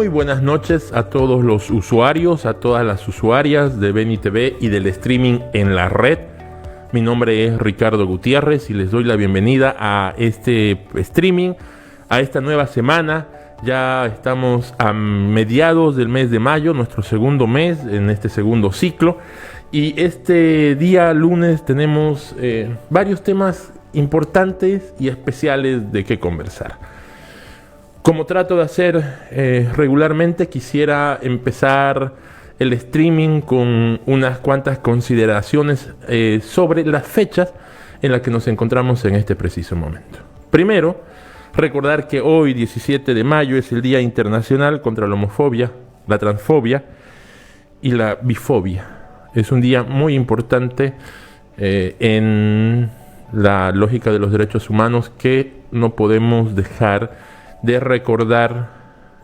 Muy buenas noches a todos los usuarios, a todas las usuarias de Beni TV y del streaming en la red. Mi nombre es Ricardo Gutiérrez y les doy la bienvenida a este streaming, a esta nueva semana. Ya estamos a mediados del mes de mayo, nuestro segundo mes en este segundo ciclo. Y este día lunes tenemos varios temas importantes y especiales de qué conversar. Como trato de hacer regularmente, quisiera empezar el streaming con unas cuantas consideraciones sobre las fechas en las que nos encontramos en este preciso momento. Primero, recordar que hoy, 17 de mayo, es el Día Internacional contra la Homofobia, la Transfobia y la Bifobia. Es un día muy importante en la lógica de los derechos humanos que no podemos dejar de recordar,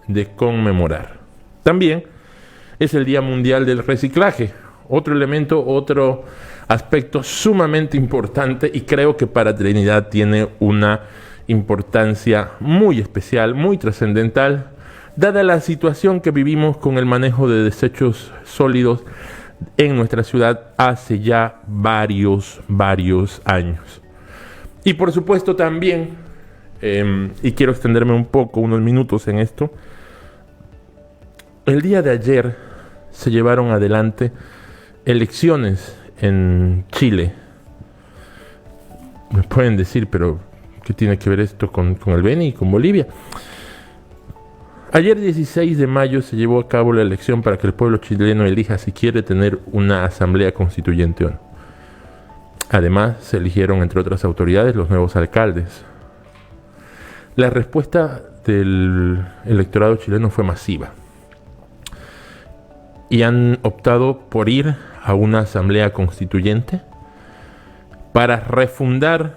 de conmemorar. También es el Día Mundial del Reciclaje, otro elemento, otro aspecto sumamente importante, y creo que para Trinidad tiene una importancia muy especial, muy trascendental, dada la situación que vivimos con el manejo de desechos sólidos en nuestra ciudad hace ya varios años. Y por supuesto también, y quiero extenderme un poco, unos minutos en esto, el día de ayer se llevaron adelante elecciones en Chile. Me pueden decir, pero ¿qué tiene que ver esto con el Beni y con Bolivia? Ayer 16 de mayo se llevó a cabo la elección para que el pueblo chileno elija si quiere tener una asamblea constituyente o no. Además, se eligieron, entre otras autoridades, los nuevos alcaldes. La respuesta del electorado chileno fue masiva y han optado por ir a una asamblea constituyente para refundar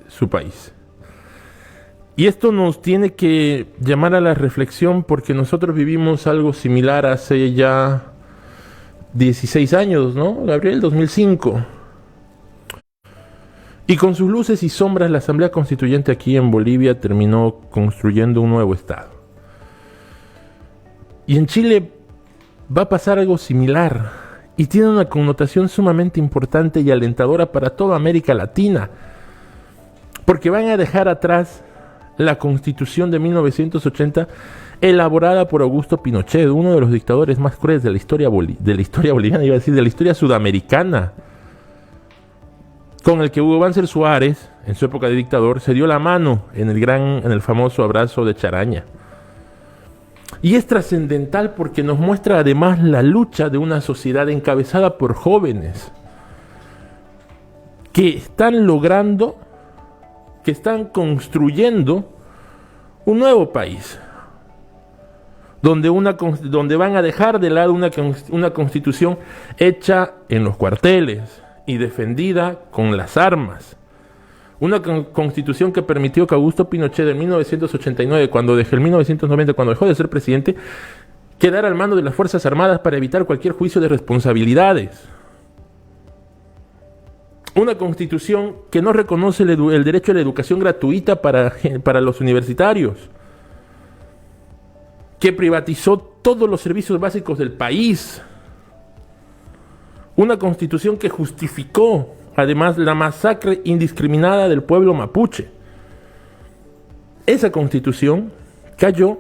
su país. Y esto nos tiene que llamar a la reflexión, porque nosotros vivimos algo similar hace ya 16 años, ¿no, Gabriel? 2005. Y con sus luces y sombras, la Asamblea Constituyente aquí en Bolivia terminó construyendo un nuevo Estado. Y en Chile va a pasar algo similar, y tiene una connotación sumamente importante y alentadora para toda América Latina, porque van a dejar atrás la Constitución de 1980 elaborada por Augusto Pinochet, uno de los dictadores más crueles de la historia boliviana, iba a decir, de la historia sudamericana, con el que Hugo Banzer Suárez, en su época de dictador, se dio la mano en el famoso abrazo de Charaña. Y es trascendental porque nos muestra además la lucha de una sociedad encabezada por jóvenes que están logrando, que están construyendo un nuevo país, donde van a dejar de lado una constitución hecha en los cuarteles y defendida con las armas. Una constitución que permitió que Augusto Pinochet en 1989, el 1990, cuando dejó de ser presidente, quedara al mando de las Fuerzas Armadas para evitar cualquier juicio de responsabilidades. Una constitución que no reconoce el derecho a la educación gratuita para los universitarios, que privatizó todos los servicios básicos del país. Una constitución que justificó, además, la masacre indiscriminada del pueblo mapuche. Esa constitución cayó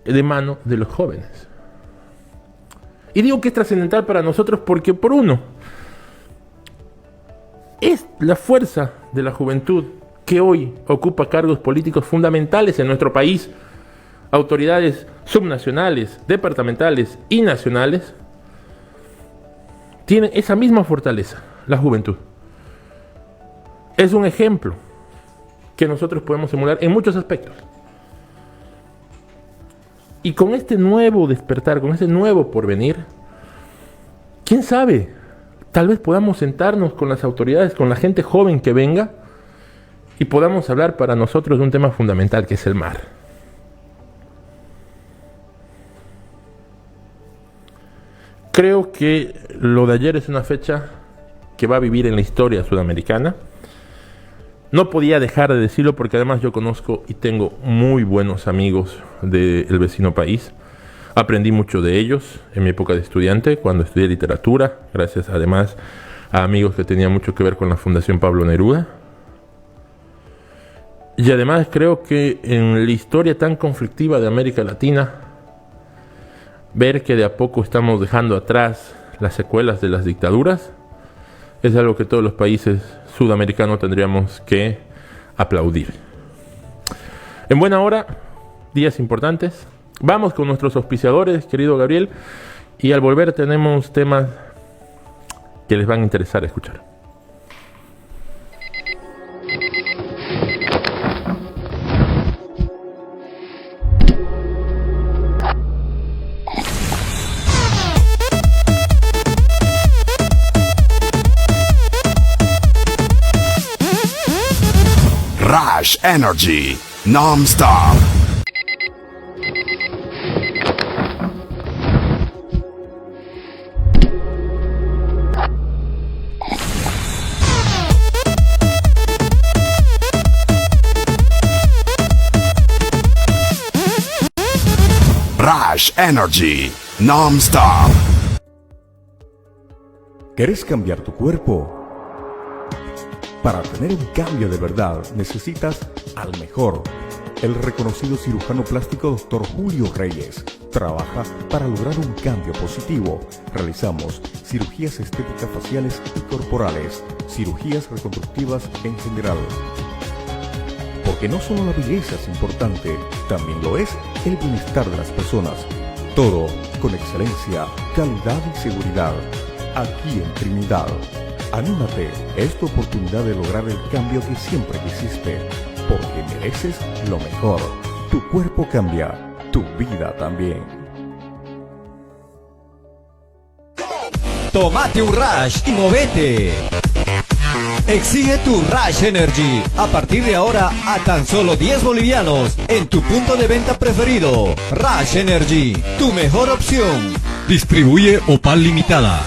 de mano de los jóvenes. Y digo que es trascendental para nosotros porque, por uno, es la fuerza de la juventud que hoy ocupa cargos políticos fundamentales en nuestro país, autoridades subnacionales, departamentales y nacionales. Tiene esa misma fortaleza, la juventud. Es un ejemplo que nosotros podemos emular en muchos aspectos. Y con este nuevo despertar, con este nuevo porvenir, ¿quién sabe? Tal vez podamos sentarnos con las autoridades, con la gente joven que venga, y podamos hablar para nosotros de un tema fundamental, que es el mar. Creo que lo de ayer es una fecha que va a vivir en la historia sudamericana, No podía dejar de decirlo porque además yo conozco y tengo muy buenos amigos del vecino país. Aprendí mucho de ellos en mi época de estudiante, cuando estudié literatura, gracias además a amigos que tenían mucho que ver con la Fundación Pablo Neruda. Y además creo que en la historia tan conflictiva de América Latina, ver que de a poco estamos dejando atrás las secuelas de las dictaduras es algo que todos los países sudamericanos tendríamos que aplaudir. En buena hora, días importantes. Vamos con nuestros auspiciadores, querido Gabriel, y al volver tenemos temas que les van a interesar escuchar. Rush Energy, non-stop. Rush Energy, non-stop. ¿Querés cambiar tu cuerpo? Para tener un cambio de verdad necesitas al mejor. El reconocido cirujano plástico Dr. Julio Reyes trabaja para lograr un cambio positivo. Realizamos cirugías estéticas faciales y corporales, cirugías reconstructivas en general. Porque no solo la belleza es importante, también lo es el bienestar de las personas. Todo con excelencia, calidad y seguridad. Aquí en Trinidad. Anímate, es tu oportunidad de lograr el cambio que siempre quisiste, porque mereces lo mejor. Tu cuerpo cambia, tu vida también. Tómate un Rush y movete. Exige tu Rush Energy a partir de ahora a tan solo 10 bolivianos en tu punto de venta preferido. Rush Energy, tu mejor opción. Distribuye Opal Limitada.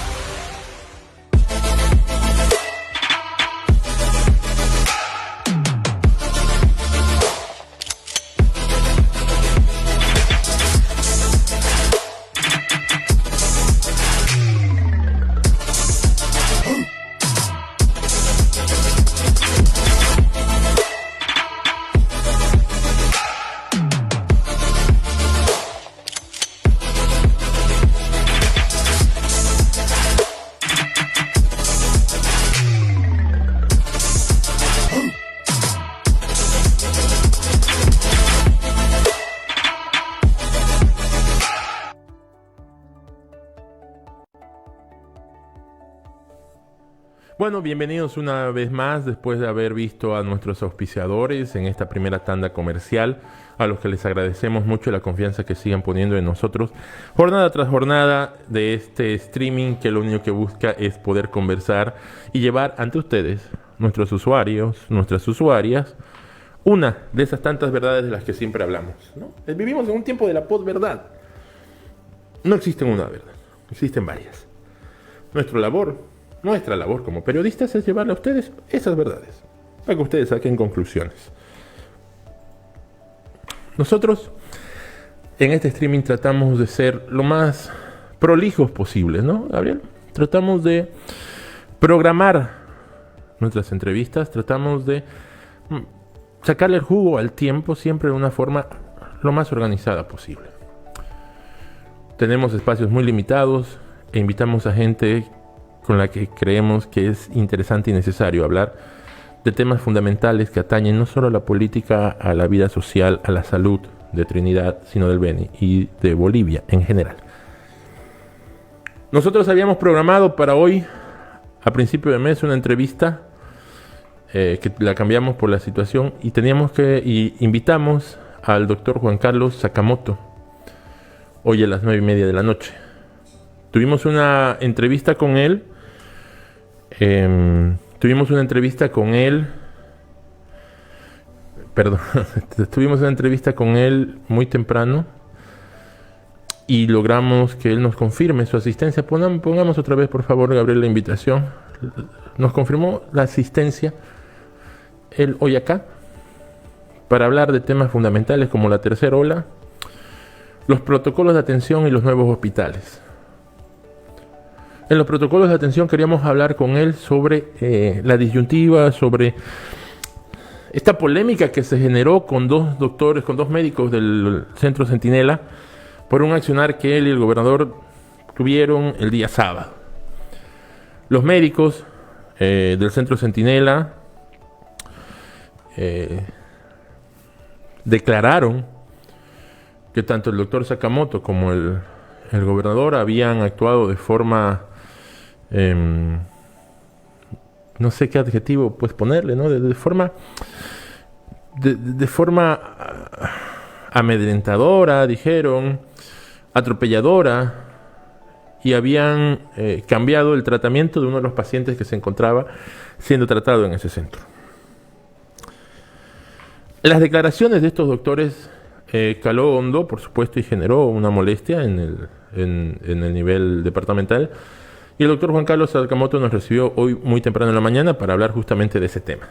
Bueno, bienvenidos una vez más después de haber visto a nuestros auspiciadores en esta primera tanda comercial, a los que les agradecemos mucho la confianza que sigan poniendo en nosotros, jornada tras jornada de este streaming que lo único que busca es poder conversar y llevar ante ustedes, nuestros usuarios, nuestras usuarias, una de esas tantas verdades de las que siempre hablamos, ¿no? Vivimos en un tiempo de la posverdad. No existe una verdad, existen varias. Nuestra labor como periodistas es llevarle a ustedes esas verdades, para que ustedes saquen conclusiones. Nosotros en este streaming tratamos de ser lo más prolijos posibles, ¿no, Gabriel? Tratamos de programar nuestras entrevistas, tratamos de sacarle el jugo al tiempo siempre de una forma lo más organizada posible. Tenemos espacios muy limitados e invitamos a gente con la que creemos que es interesante y necesario hablar de temas fundamentales que atañen no solo a la política, a la vida social, a la salud de Trinidad, sino del Beni y de Bolivia en general. Nosotros habíamos programado para hoy, a principio de mes, una entrevista que la cambiamos por la situación y invitamos al doctor Juan Carlos Sakamoto hoy a las 9:30 de la noche. Tuvimos una entrevista con él. Tuvimos una entrevista con él muy temprano y logramos que él nos confirme su asistencia. Pongamos otra vez, por favor, Gabriel, la invitación. Nos confirmó la asistencia él hoy acá para hablar de temas fundamentales como la tercera ola, los protocolos de atención y los nuevos hospitales. En los protocolos de atención queríamos hablar con él sobre la disyuntiva, sobre esta polémica que se generó con dos doctores, con dos médicos del Centro Centinela, por un accionar que él y el gobernador tuvieron el día sábado. Los médicos del Centro Centinela declararon que tanto el doctor Sakamoto como el gobernador habían actuado de forma, no sé qué adjetivo pues ponerle, ¿no? De forma amedrentadora, dijeron, atropelladora, y habían cambiado el tratamiento de uno de los pacientes que se encontraba siendo tratado en ese centro. Las declaraciones de estos doctores caló hondo, por supuesto, y generó una molestia en el nivel departamental. Y el doctor Juan Carlos Sakamoto nos recibió hoy muy temprano en la mañana para hablar justamente de ese tema.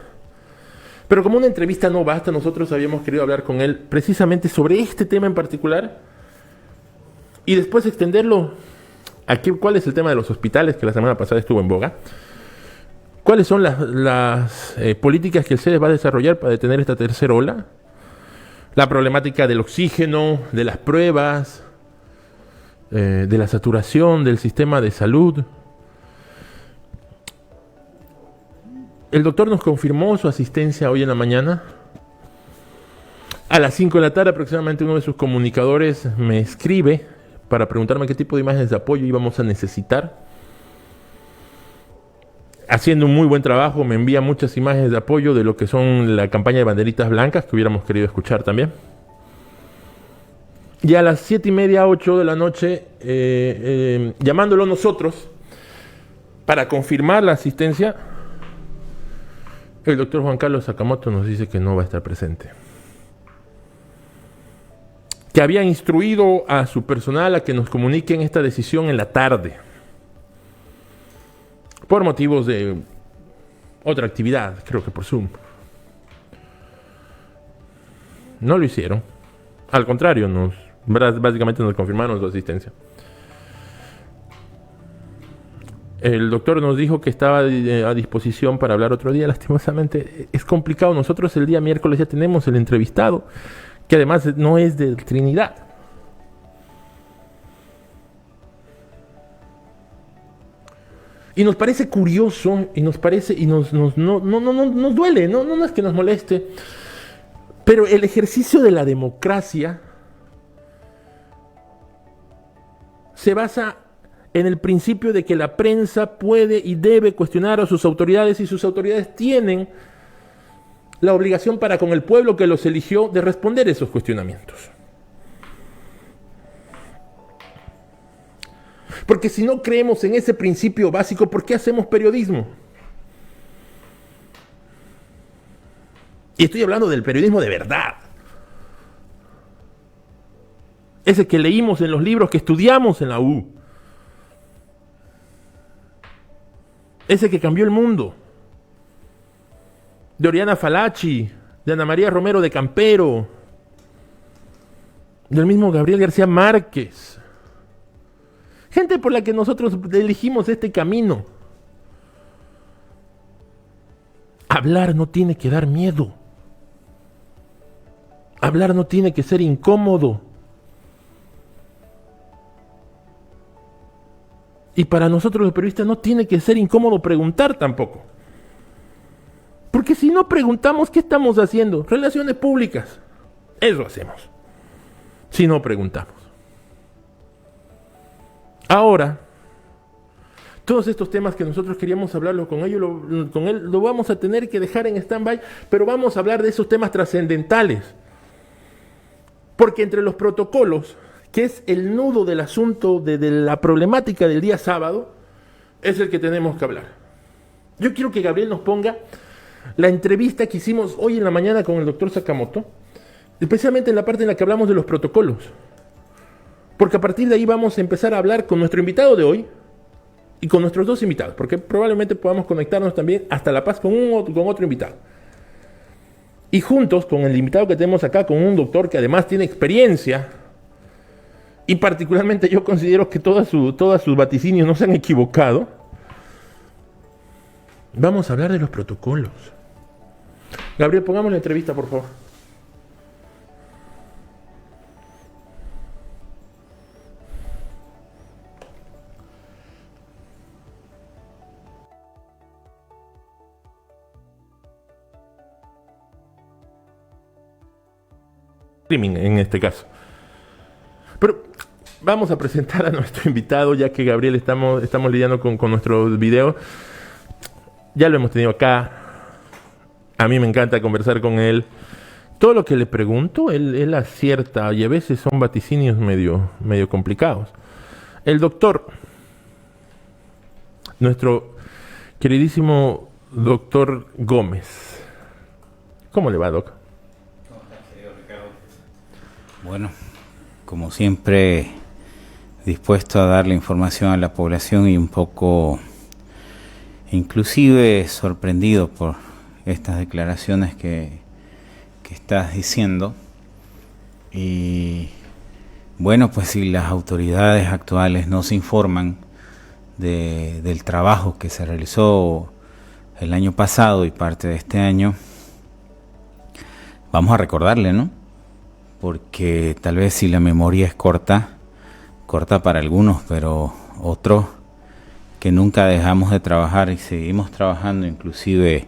Pero como una entrevista no basta, nosotros habíamos querido hablar con él precisamente sobre este tema en particular y después extenderlo a cuál es el tema de los hospitales, que la semana pasada estuvo en boga. ¿Cuáles son las políticas que el CEDES va a desarrollar para detener esta tercera ola? La problemática del oxígeno, de las pruebas, de la saturación del sistema de salud. El doctor nos confirmó su asistencia hoy en la mañana. A las 5 de la tarde aproximadamente uno de sus comunicadores me escribe para preguntarme qué tipo de imágenes de apoyo íbamos a necesitar. Haciendo un muy buen trabajo, me envía muchas imágenes de apoyo de lo que son la campaña de banderitas blancas que hubiéramos querido escuchar también. Y a las 7:30, 8 de la noche, llamándolo nosotros para confirmar la asistencia, el doctor Juan Carlos Sakamoto nos dice que no va a estar presente. Que había instruido a su personal a que nos comuniquen esta decisión en la tarde, por motivos de otra actividad, creo que por Zoom. No lo hicieron. Al contrario, básicamente nos confirmaron su asistencia. El doctor nos dijo que estaba a disposición para hablar otro día. Lastimosamente es complicado. Nosotros el día miércoles ya tenemos el entrevistado, que además no es de Trinidad. Y nos parece curioso, y nos duele, no es que nos moleste, pero el ejercicio de la democracia se basa en el principio de que la prensa puede y debe cuestionar a sus autoridades, y sus autoridades tienen la obligación para con el pueblo que los eligió de responder esos cuestionamientos. Porque si no creemos en ese principio básico, ¿por qué hacemos periodismo? Y estoy hablando del periodismo de verdad. Ese que leímos en los libros, que estudiamos en la U. Ese que cambió el mundo. De Oriana Falachi, de Ana María Romero de Campero, del mismo Gabriel García Márquez. Gente por la que nosotros elegimos este camino. Hablar no tiene que dar miedo. Hablar no tiene que ser incómodo. Y para nosotros los periodistas no tiene que ser incómodo preguntar tampoco. Porque si no preguntamos, ¿qué estamos haciendo? Relaciones públicas. Eso hacemos. Si no preguntamos. Ahora, todos estos temas que nosotros queríamos hablarlo con él, lo vamos a tener que dejar en stand-by, pero vamos a hablar de esos temas trascendentales. Porque entre los protocolos, que es el nudo del asunto de la problemática del día sábado, es el que tenemos que hablar. Yo quiero que Gabriel nos ponga la entrevista que hicimos hoy en la mañana con el doctor Sakamoto, especialmente en la parte en la que hablamos de los protocolos. Porque a partir de ahí vamos a empezar a hablar con nuestro invitado de hoy y con nuestros dos invitados, porque probablemente podamos conectarnos también hasta La Paz con otro invitado. Y juntos con el invitado que tenemos acá, con un doctor que además tiene experiencia, y particularmente yo considero que todos sus vaticinios no se han equivocado, vamos a hablar de los protocolos. Gabriel, pongamos la entrevista, por favor. En este caso. Pero vamos a presentar a nuestro invitado, ya que Gabriel estamos lidiando con nuestros videos. Ya lo hemos tenido acá. A mí me encanta conversar con él. Todo lo que le pregunto, él acierta, y a veces son vaticinios medio complicados. El doctor, nuestro queridísimo doctor Gómez. ¿Cómo le va, doc? Bueno, como siempre, dispuesto a darle información a la población y un poco, inclusive sorprendido por estas declaraciones que estás diciendo. Y bueno, pues si las autoridades actuales no se informan del trabajo que se realizó el año pasado y parte de este año, vamos a recordarle, ¿no? Porque tal vez si la memoria es corta para algunos, pero otros que nunca dejamos de trabajar y seguimos trabajando, inclusive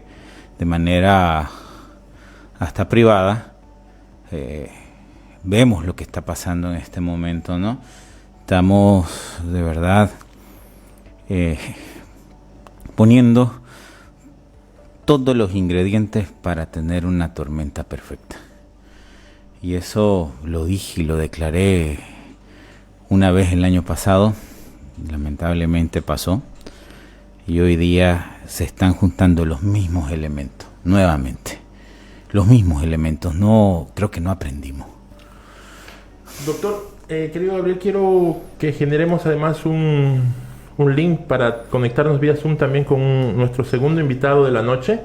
de manera hasta privada, vemos lo que está pasando en este momento, ¿no? Estamos de verdad poniendo todos los ingredientes para tener una tormenta perfecta. Y eso lo dije y lo declaré una vez el año pasado, lamentablemente pasó, y hoy día se están juntando los mismos elementos, nuevamente, los mismos elementos, creo que no aprendimos. Doctor, querido Gabriel, quiero que generemos además un link para conectarnos vía Zoom también con nuestro segundo invitado de la noche.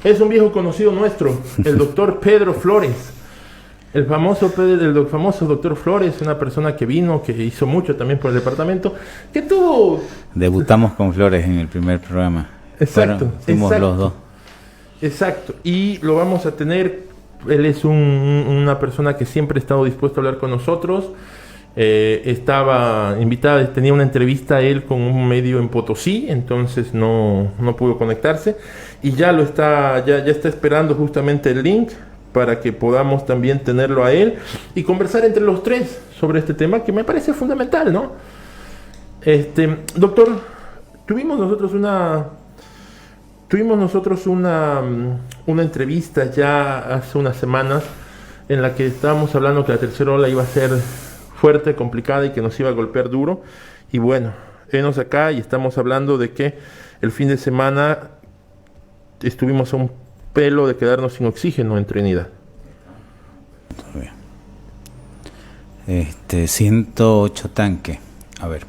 Es un viejo conocido nuestro, el doctor Pedro Flores. El famoso doctor Flores, una persona que vino, que hizo mucho también por el departamento, que tuvo... Debutamos con Flores en el primer programa. Exacto. Fuimos los dos. Exacto. Y lo vamos a tener. Él es una persona que siempre ha estado dispuesto a hablar con nosotros. Estaba invitada, tenía una entrevista a él con un medio en Potosí, entonces no pudo conectarse. Y ya está esperando justamente el link para que podamos también tenerlo a él y conversar entre los tres sobre este tema que me parece fundamental, ¿no? Doctor, tuvimos nosotros una entrevista ya hace unas semanas en la que estábamos hablando que la tercera ola iba a ser fuerte, complicada y que nos iba a golpear duro. Y bueno, venos acá y estamos hablando de que el fin de semana estuvimos a un pelo de quedarnos sin oxígeno en Trinidad. 108 tanques. A ver,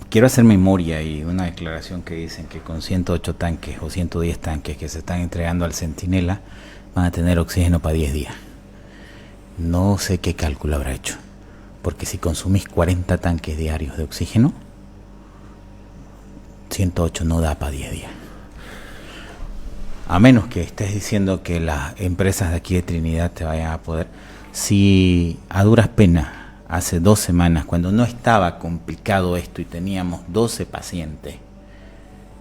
quiero hacer memoria y una declaración que dicen que con 108 tanques o 110 tanques que se están entregando al Centinela van a tener oxígeno para 10 días. No sé qué cálculo habrá hecho, porque si consumís 40 tanques diarios de oxígeno, 108 no da para 10 días. A menos que estés diciendo que las empresas de aquí de Trinidad te vayan a poder. Si a duras penas, hace 2 semanas, cuando no estaba complicado esto y teníamos 12 pacientes,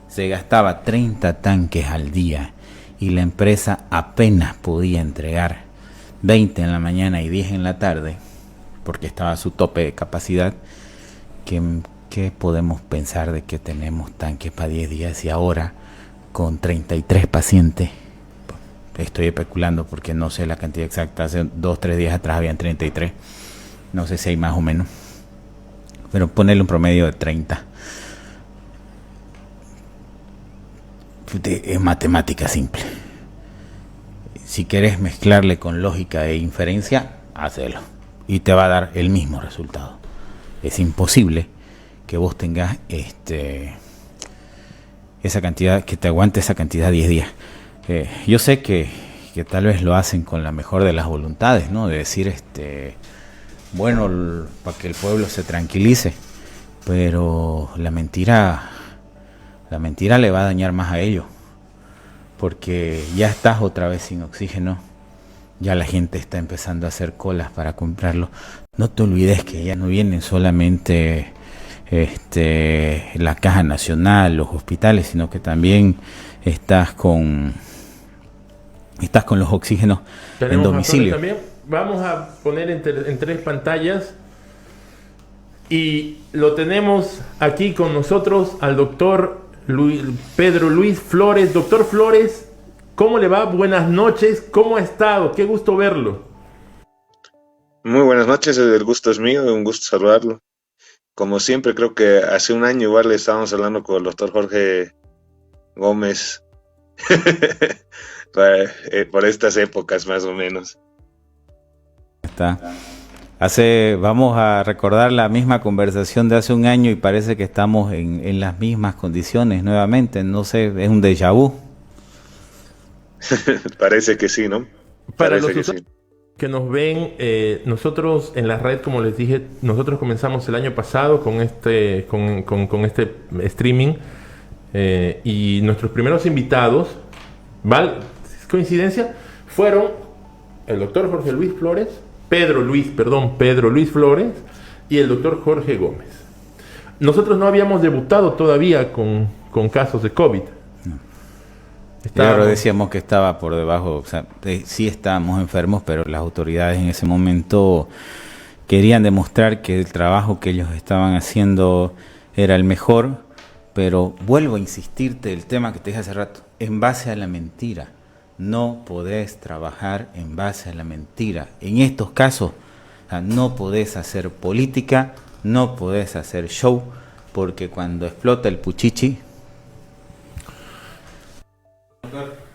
se gastaba 30 tanques al día y la empresa apenas podía entregar 20 en la mañana y 10 en la tarde, porque estaba a su tope de capacidad, ¿qué podemos pensar de que tenemos tanques para 10 días y ahora con 33 pacientes? Estoy especulando porque no sé la cantidad exacta. Hace 2-3 días atrás habían 33. No sé si hay más o menos, pero ponerle un promedio de 30. Es matemática simple. Si quieres mezclarle con lógica e inferencia, hazlo y te va a dar el mismo resultado. Es imposible que vos tengas esa cantidad, que te aguante esa cantidad 10 días. Yo sé que que tal vez lo hacen con la mejor de las voluntades, ¿no? De decir, bueno, para que el pueblo se tranquilice, pero la mentira le va a dañar más a ellos, porque ya estás otra vez sin oxígeno, ya la gente está empezando a hacer colas para comprarlo. No te olvides que ya no vienen solamente la Caja Nacional, los hospitales, sino que también estás con los oxígenos en domicilio. También vamos a poner en 3 pantallas y lo tenemos aquí con nosotros al doctor Pedro Luis Flores. Doctor Flores, ¿cómo le va? Buenas noches, ¿cómo ha estado? Qué gusto verlo. Muy buenas noches, el gusto es mío, un gusto saludarlo. Como siempre, creo que hace un año igual estábamos hablando con el doctor Jorge Gómez por estas épocas más o menos. Vamos a recordar la misma conversación de hace un año y parece que estamos en las mismas condiciones nuevamente. No sé, es un déjà vu. Parece que sí, ¿no? Para los usuarios que nos ven, nosotros en la red, como les dije, nosotros comenzamos el año pasado con este streaming y nuestros primeros invitados, ¿vale? Coincidencia, fueron el doctor Pedro Luis Flores y el doctor Jorge Gómez. Nosotros no habíamos debutado todavía con casos de COVID. Claro, decíamos que estaba por debajo, o sea, sí estábamos enfermos, pero las autoridades en ese momento querían demostrar que el trabajo que ellos estaban haciendo era el mejor, pero vuelvo a insistirte el tema que te dije hace rato, en base a la mentira. No podés trabajar en base a la mentira. En estos casos, o sea, no podés hacer política, no podés hacer show, porque cuando explota el puchichi...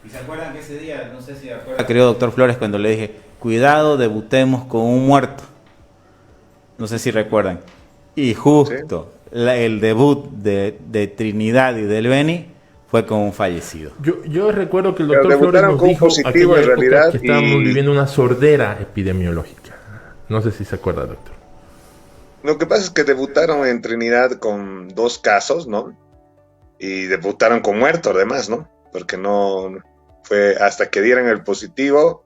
¿Y se acuerdan que ese día, no sé si acuerdan, querido doctor Flores, cuando le dije, cuidado, debutemos con un muerto? No sé si recuerdan. Y justo el debut de Trinidad y del Beni fue con un fallecido. Yo recuerdo que el doctor Flores nos dijo positivo en realidad que estábamos viviendo una sordera epidemiológica. No sé si se acuerda, doctor. Lo que pasa es que debutaron en Trinidad con 2 casos, ¿no? Y debutaron con muertos además, ¿no? Porque no fue hasta que dieran el positivo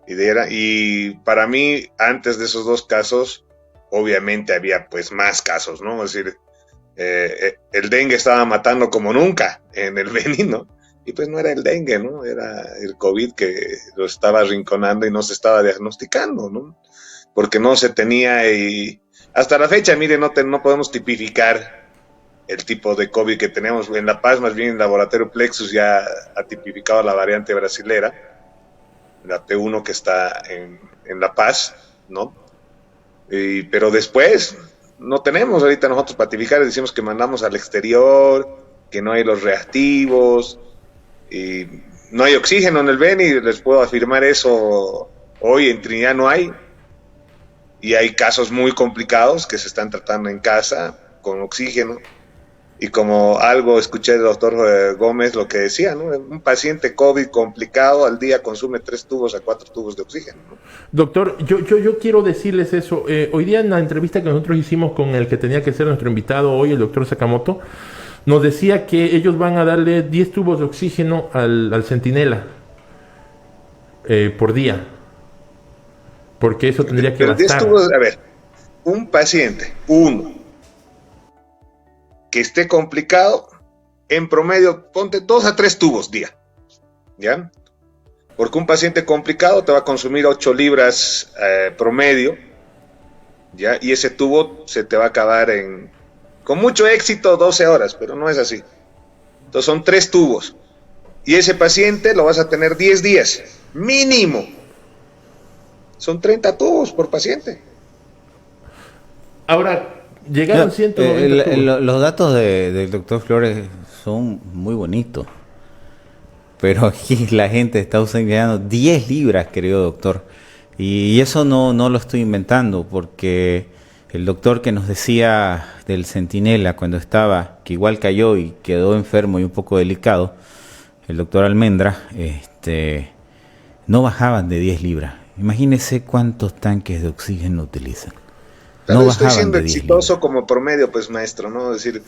y para mí antes de esos 2 casos obviamente había pues más casos, ¿no? Es decir, el dengue estaba matando como nunca en el Beni, ¿no? Y pues no era el dengue, ¿no? Era el COVID que lo estaba arrinconando y no se estaba diagnosticando, ¿no? Porque no se tenía y hasta la fecha, mire, no podemos tipificar el tipo de COVID que tenemos en La Paz. Más bien el laboratorio Plexus ya ha tipificado la variante brasilera, la P1 que está en La Paz, ¿no? Pero después no tenemos ahorita nosotros para tipificar, decimos que mandamos al exterior, que no hay los reactivos, y no hay oxígeno en el Beni, les puedo afirmar eso, hoy en Trinidad no hay, y hay casos muy complicados que se están tratando en casa con oxígeno. Y como algo escuché del doctor Gómez, lo que decía, ¿no? Un paciente COVID complicado al día consume 3 tubos a 4 tubos de oxígeno, ¿no? Doctor, yo quiero decirles eso. Hoy día en la entrevista que nosotros hicimos con el que tenía que ser nuestro invitado hoy, el doctor Sakamoto, nos decía que ellos van a darle 10 tubos de oxígeno al Centinela por día. Porque eso tendría que bastar. 10 tubos, a ver, un paciente, que esté complicado, en promedio, ponte 2 a 3 tubos día, ¿ya? Porque un paciente complicado te va a consumir 8 libras promedio, ¿ya? Y ese tubo se te va a acabar con mucho éxito, 12 horas, pero no es así. Entonces son 3 tubos. Y ese paciente lo vas a tener 10 días, mínimo. Son 30 tubos por paciente. Ahora, llegaron 190 los datos del doctor Flores son muy bonitos, pero aquí la gente está usando 10 libras, querido doctor, y eso no lo estoy inventando, porque el doctor que nos decía del Centinela cuando estaba, que igual cayó y quedó enfermo y un poco delicado, el doctor Almendra, no bajaban de 10 libras. Imagínese cuántos tanques de oxígeno utilizan. Claro, No estoy bajaban siendo de 10 exitoso libras. como promedio, pues maestro, ¿no? Es decir,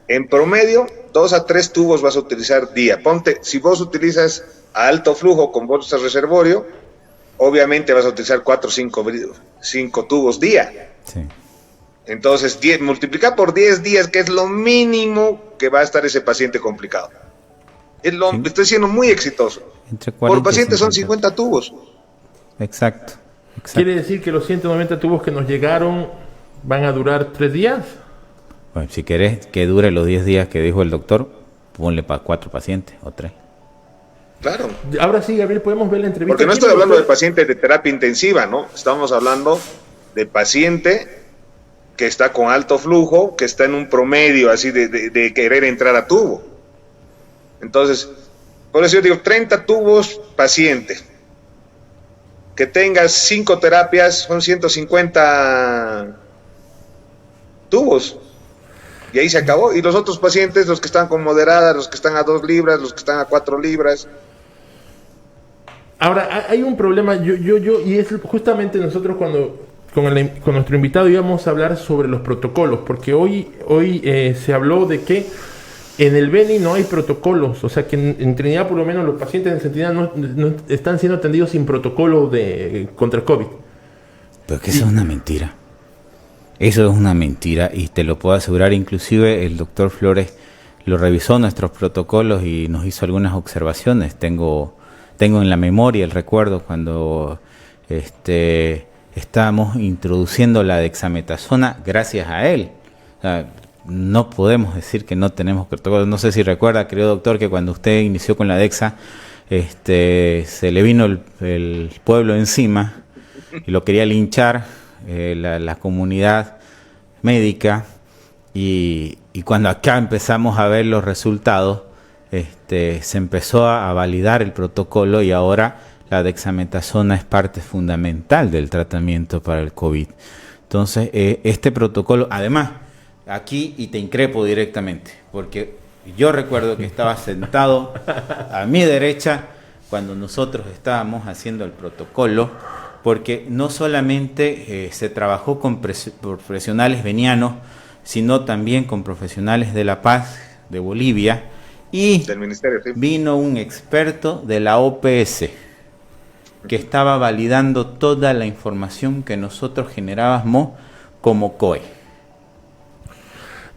en promedio, 2 a 3 tubos vas a utilizar día. Ponte, si vos utilizas a alto flujo con bolsa reservorio, obviamente vas a utilizar 4 o 5 tubos día. Sí. Entonces, multiplicar por 10 días, que es lo mínimo que va a estar ese paciente complicado. Sí. Estoy siendo muy exitoso. Entre 40 Por paciente y son 50. 50 tubos. Exacto. ¿Quiere decir que los 190 tubos que nos llegaron van a durar 3 días? Bueno, si querés que dure los 10 días que dijo el doctor, ponle para 4 pacientes o 3. Claro. Ahora sí, Gabriel, podemos ver la entrevista. Porque no aquí, estoy hablando de doctor? paciente de terapia intensiva, ¿no? Estamos hablando de paciente que está con alto flujo, que está en un promedio así de querer entrar a tubo. Entonces, por eso yo digo 30 tubos paciente. Que tengas 5 terapias, son 150 tubos. Y ahí se acabó. Y los otros pacientes, los que están con moderada, los que están a 2 libras, los que están a 4 libras. Ahora, hay un problema, y es justamente nosotros cuando con nuestro invitado íbamos a hablar sobre los protocolos, porque hoy se habló de que en el Beni no hay protocolos, o sea que en Trinidad por lo menos los pacientes en Trinidad no están siendo atendidos sin protocolo contra el COVID. Pero que eso es una mentira. Eso es una mentira y te lo puedo asegurar. Inclusive el doctor Flores lo revisó nuestros protocolos y nos hizo algunas observaciones. Tengo en la memoria el recuerdo cuando estábamos introduciendo la dexametasona gracias a él. O sea, no podemos decir que no tenemos protocolos. No sé si recuerda, querido doctor, que cuando usted inició con la dexa, se le vino el pueblo encima y lo quería linchar la comunidad médica y cuando acá empezamos a ver los resultados, se empezó a validar el protocolo y ahora la dexametasona es parte fundamental del tratamiento para el COVID. Entonces, este protocolo, además, aquí, y te increpo directamente, porque yo recuerdo que estaba sentado a mi derecha cuando nosotros estábamos haciendo el protocolo, porque no solamente se trabajó con profesionales venianos, sino también con profesionales de La Paz, de Bolivia, y Del ministerio, sí. vino un experto de la OPS que estaba validando toda la información que nosotros generábamos como COE.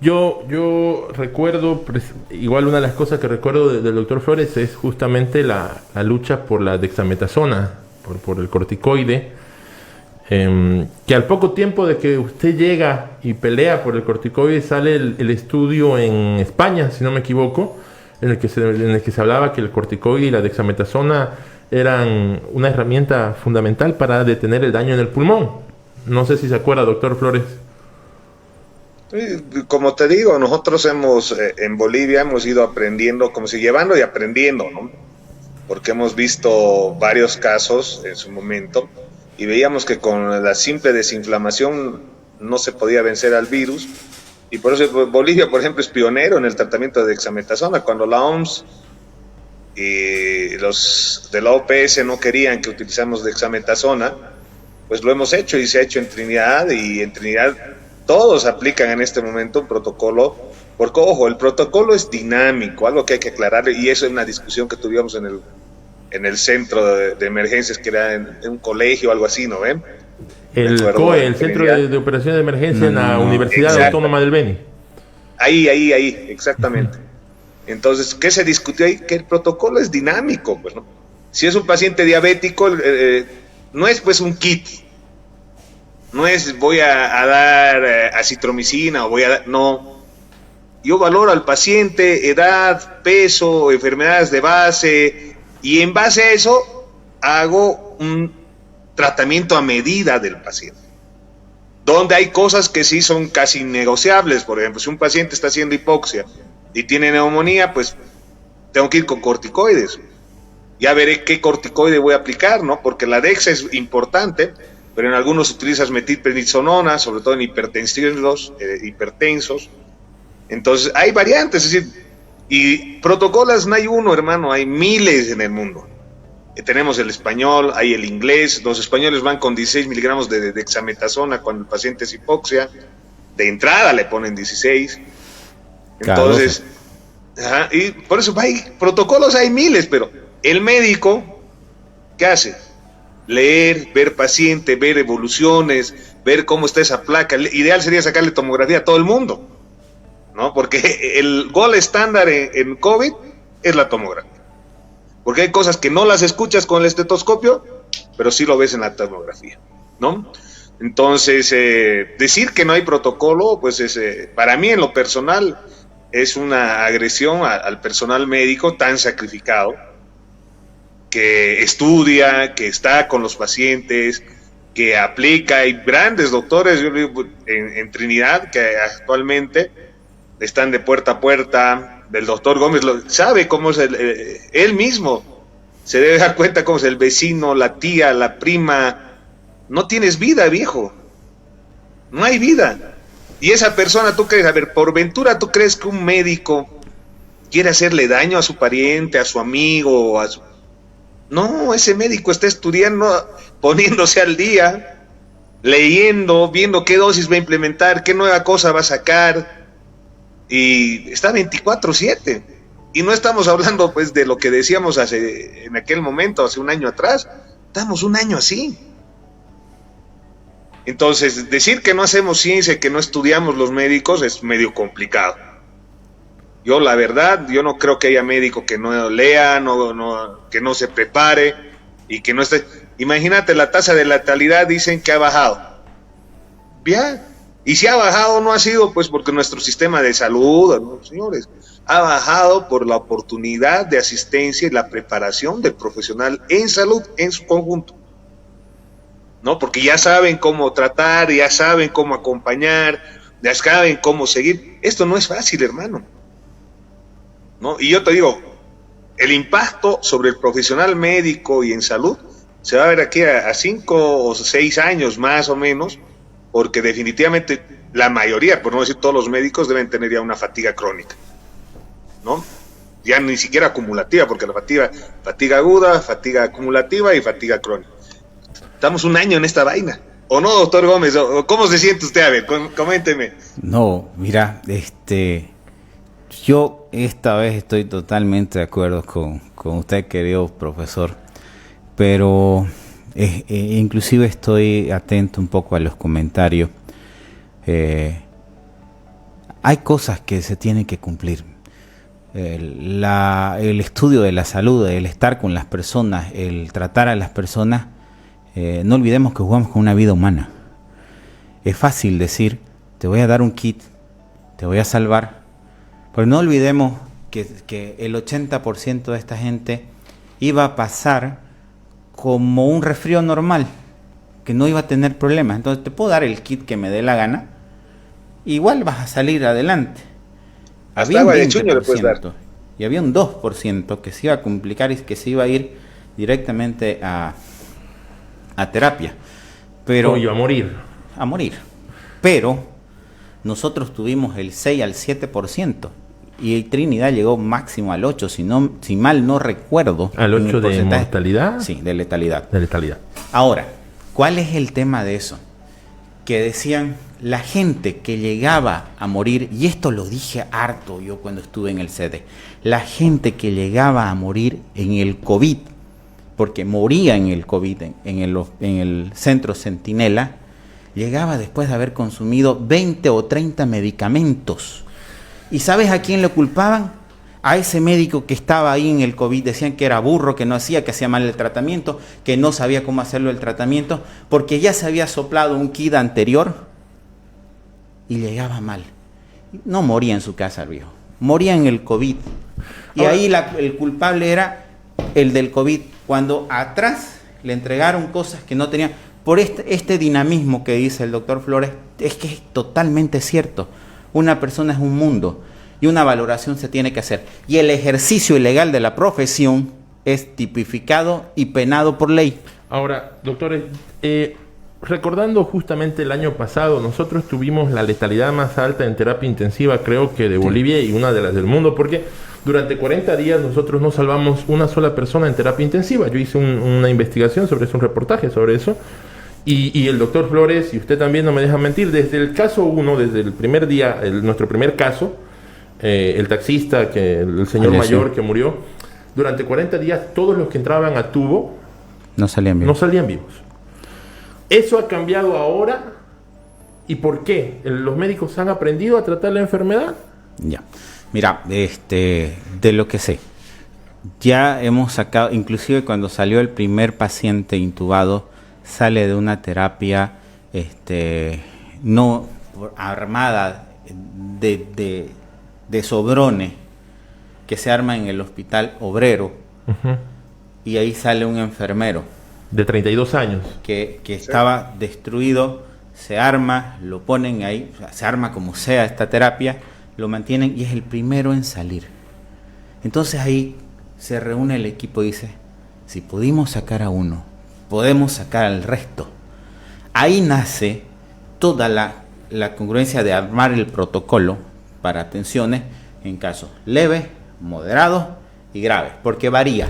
Yo recuerdo, igual una de las cosas que recuerdo del doctor Flores es justamente la lucha por la dexametasona, por el corticoide, que al poco tiempo de que usted llega y pelea por el corticoide sale el estudio en España, si no me equivoco, en el que se hablaba que el corticoide y la dexametasona eran una herramienta fundamental para detener el daño en el pulmón. No sé si se acuerda, doctor Flores. Como te digo, nosotros en Bolivia hemos ido aprendiendo, como si llevando y aprendiendo, ¿no? Porque hemos visto varios casos en su momento y veíamos que con la simple desinflamación no se podía vencer al virus. Y por eso Bolivia, por ejemplo, es pionero en el tratamiento de dexametasona. Cuando la OMS y los de la OPS no querían que utilizáramos dexametasona, pues lo hemos hecho y se ha hecho en Trinidad, y en Trinidad todos aplican en este momento un protocolo, porque ojo, el protocolo es dinámico, algo que hay que aclarar, y eso es una discusión que tuvimos en el centro de emergencias, que era en un colegio o algo así, ¿no ven? El COE, el Centro de Operaciones de Emergencia en la Universidad Exacto. Autónoma del Beni. Ahí, exactamente. Entonces, ¿qué se discutió ahí? Que el protocolo es dinámico, pues, ¿no? Si es un paciente diabético, no es pues un kit, no es voy a dar acitromicina o voy a dar, no. Yo valoro al paciente, edad, peso, enfermedades de base, y en base a eso hago un tratamiento a medida del paciente. Donde hay cosas que sí son casi innegociables. Por ejemplo, si un paciente está haciendo hipoxia y tiene neumonía, pues tengo que ir con corticoides. Ya veré qué corticoide voy a aplicar, ¿no? Porque la dexa es importante, pero en algunos utilizas metilprednisonona, sobre todo en hipertensos. Entonces, hay variantes, es decir, y protocolos no hay uno, hermano, hay miles en el mundo. tenemos el español, hay el inglés. Los españoles van con 16 miligramos de dexametasona cuando el paciente es hipoxia. De entrada le ponen 16. Entonces, ajá, y por eso hay protocolos, hay miles, pero el médico, ¿qué hace? Leer, ver paciente, ver evoluciones, ver cómo está esa placa. Ideal sería sacarle tomografía a todo el mundo, ¿no? Porque el gold estándar en COVID es la tomografía. Porque hay cosas que no las escuchas con el estetoscopio, pero sí lo ves en la tomografía, ¿no? Entonces, decir que no hay protocolo, pues para mí en lo personal es una agresión al personal médico tan sacrificado, que estudia, que está con los pacientes, que aplica. Hay grandes doctores en Trinidad que actualmente están de puerta a puerta. El doctor Gómez sabe cómo es él mismo, se debe dar cuenta cómo es el vecino, la tía, la prima. No tienes vida, viejo, no hay vida. Y esa persona, tú crees, a ver, por ventura tú crees que un médico quiere hacerle daño a su pariente, a su amigo, No, ese médico está estudiando, poniéndose al día, leyendo, viendo qué dosis va a implementar, qué nueva cosa va a sacar, y está 24/7. Y no estamos hablando pues de lo que decíamos en aquel momento, hace un año atrás. Estamos un año así. Entonces, decir que no hacemos ciencia, que no estudiamos los médicos, es medio complicado. Yo, la verdad, yo no creo que haya médico que no lea, que no se prepare y que no esté. Imagínate, la tasa de letalidad dicen que ha bajado. Bien. Y si ha bajado, no ha sido pues porque nuestro sistema de salud, ¿no, señores? Ha bajado por la oportunidad de asistencia y la preparación del profesional en salud en su conjunto, ¿no? Porque ya saben cómo tratar, ya saben cómo acompañar, ya saben cómo seguir. Esto no es fácil, hermano, ¿no? Y yo te digo, el impacto sobre el profesional médico y en salud se va a ver aquí a 5 o 6 años más o menos, porque definitivamente la mayoría, por no decir todos los médicos, deben tener ya una fatiga crónica, ¿no? Ya ni siquiera acumulativa, porque la fatiga aguda, fatiga acumulativa y fatiga crónica. Estamos un año en esta vaina, ¿o no, doctor Gómez? ¿Cómo se siente usted? A ver, coménteme. No, mira, yo esta vez estoy totalmente de acuerdo con usted, querido profesor, pero inclusive estoy atento un poco a los comentarios. Hay cosas que se tienen que cumplir. El estudio de la salud, el estar con las personas, el tratar a las personas, no olvidemos que jugamos con una vida humana. Es fácil decir, te voy a dar un kit, te voy a salvar, pero no olvidemos que el 80% de esta gente iba a pasar como un resfrío normal, que no iba a tener problemas. Entonces te puedo dar el kit que me dé la gana, igual vas a salir adelante. Había un 20%, y había un 2% que se iba a complicar y que se iba a ir directamente a terapia. Pero iba a morir. A morir. Pero nosotros tuvimos el 6 al 7%. Y Trinidad llegó máximo al 8, si mal no recuerdo. ¿Al 8 de mortalidad? Sí, de letalidad. De letalidad. Ahora, ¿cuál es el tema de eso? Que decían, la gente que llegaba a morir, y esto lo dije harto yo cuando estuve en el CD, la gente que llegaba a morir en el COVID, porque moría en el COVID, en el centro Centinela, llegaba después de haber consumido 20 o 30 medicamentos. ¿Y sabes a quién le culpaban? A ese médico que estaba ahí en el COVID. Decían que era burro, que no hacía, que hacía mal el tratamiento, que no sabía cómo hacerlo el tratamiento, porque ya se había soplado un kit anterior y llegaba mal. No moría en su casa el viejo, moría en el COVID. Y ahí el culpable era el del COVID, cuando atrás le entregaron cosas que no tenían. Por este dinamismo que dice el doctor Flores, es que es totalmente cierto. Una persona es un mundo y una valoración se tiene que hacer. Y el ejercicio ilegal de la profesión es tipificado y penado por ley. Ahora, doctores, recordando justamente el año pasado, nosotros tuvimos la letalidad más alta en terapia intensiva, creo que de Bolivia y una de las del mundo, porque durante 40 días nosotros no salvamos una sola persona en terapia intensiva. Yo hice una investigación sobre eso, un reportaje sobre eso, y el doctor Flores, y usted también no me deja mentir, desde el caso 1, desde el primer día, nuestro primer caso, el taxista, el señor mayor que murió, durante 40 días todos los que entraban a tubo no salían vivos. Eso ha cambiado ahora. ¿Y por qué? ¿Los médicos han aprendido a tratar la enfermedad? Ya. Mira, de lo que sé, ya hemos sacado, inclusive cuando salió el primer paciente intubado, sale de una terapia no armada de sobrones que se arma en el hospital obrero, y ahí sale un enfermero de 32 años que estaba destruido, se arma, lo ponen ahí, o sea, se arma como sea esta terapia, lo mantienen y es el primero en salir. Entonces ahí se reúne el equipo y dice, si pudimos sacar a uno, podemos sacar al resto. Ahí nace toda la congruencia de armar el protocolo para atenciones en casos leves, moderados y graves, porque varía.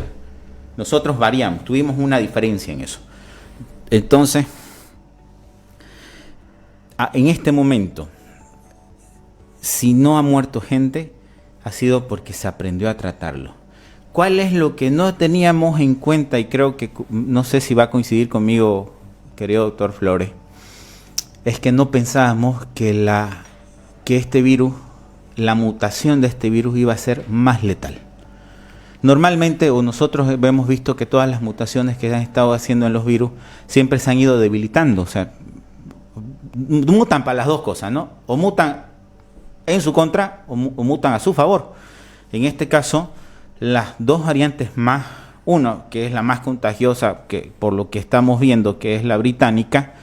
Nosotros variamos, tuvimos una diferencia en eso. Entonces, en este momento, si no ha muerto gente, ha sido porque se aprendió a tratarlo. ¿Cuál es lo que no teníamos en cuenta? Y creo que, no sé si va a coincidir conmigo, querido doctor Flores, es que no pensábamos que este virus, la mutación de este virus iba a ser más letal. Normalmente, o nosotros hemos visto que todas las mutaciones que han estado haciendo en los virus siempre se han ido debilitando, o sea, mutan para las dos cosas, ¿no? O mutan en su contra o mutan a su favor. En este caso, las dos variantes más, uno que es la más contagiosa, que por lo que estamos viendo, que es la británica,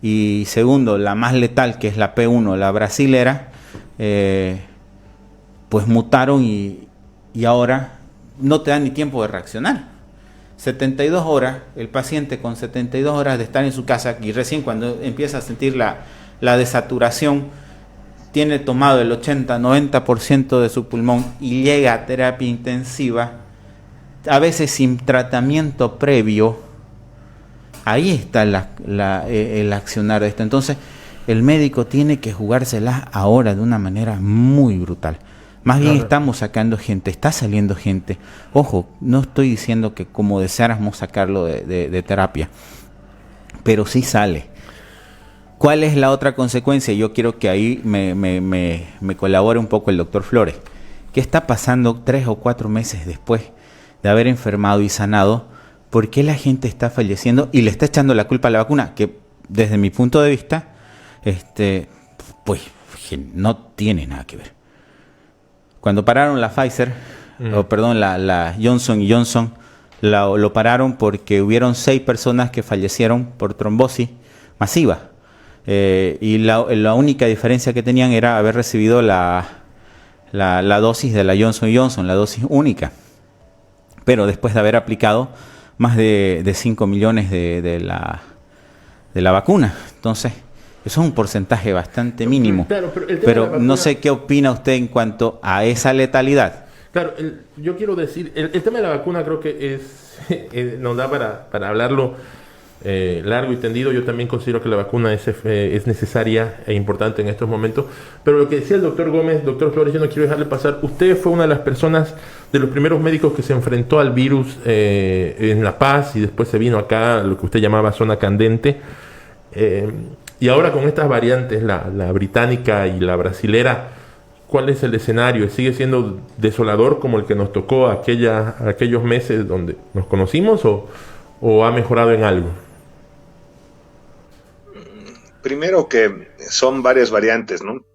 y segundo, la más letal, que es la P1, la brasilera, pues mutaron y ahora no te dan ni tiempo de reaccionar. 72 horas, el paciente con 72 horas de estar en su casa, y recién cuando empieza a sentir la desaturación, tiene tomado el 80-90% de su pulmón y llega a terapia intensiva, a veces sin tratamiento previo. Ahí está el accionar de esto. Entonces, el médico tiene que jugársela ahora de una manera muy brutal. Más bien estamos sacando gente, está saliendo gente. Ojo, no estoy diciendo que como deseáramos sacarlo de terapia, pero sí sale. ¿Cuál es la otra consecuencia? Yo quiero que ahí me colabore un poco el doctor Flores. ¿Qué está pasando 3 o 4 meses después de haber enfermado y sanado? ¿Por qué la gente está falleciendo y le está echando la culpa a la vacuna? Que desde mi punto de vista, pues no tiene nada que ver. Cuando pararon la Pfizer, la Johnson & Johnson, lo pararon porque hubieron 6 personas que fallecieron por trombosis masiva. Y la única diferencia que tenían era haber recibido la dosis de la Johnson & Johnson, la dosis única. Pero después de haber aplicado más de 5 millones de la vacuna. Entonces, eso es un porcentaje bastante mínimo. Claro, pero vacuna, no sé qué opina usted en cuanto a esa letalidad. Claro, yo quiero decir, el tema de la vacuna creo que nos da para hablarlo largo y tendido. Yo también considero que la vacuna es necesaria e importante en estos momentos. Pero lo que decía el doctor Gómez, doctor Flores, yo no quiero dejarle pasar. Usted fue una de las personas, de los primeros médicos que se enfrentó al virus en La Paz y después se vino acá, lo que usted llamaba zona candente. Y ahora con estas variantes, la británica y la brasilera, ¿cuál es el escenario? ¿Sigue siendo desolador como el que nos tocó aquellos meses donde nos conocimos o ha mejorado en algo? Primero que son varias variantes, ¿no?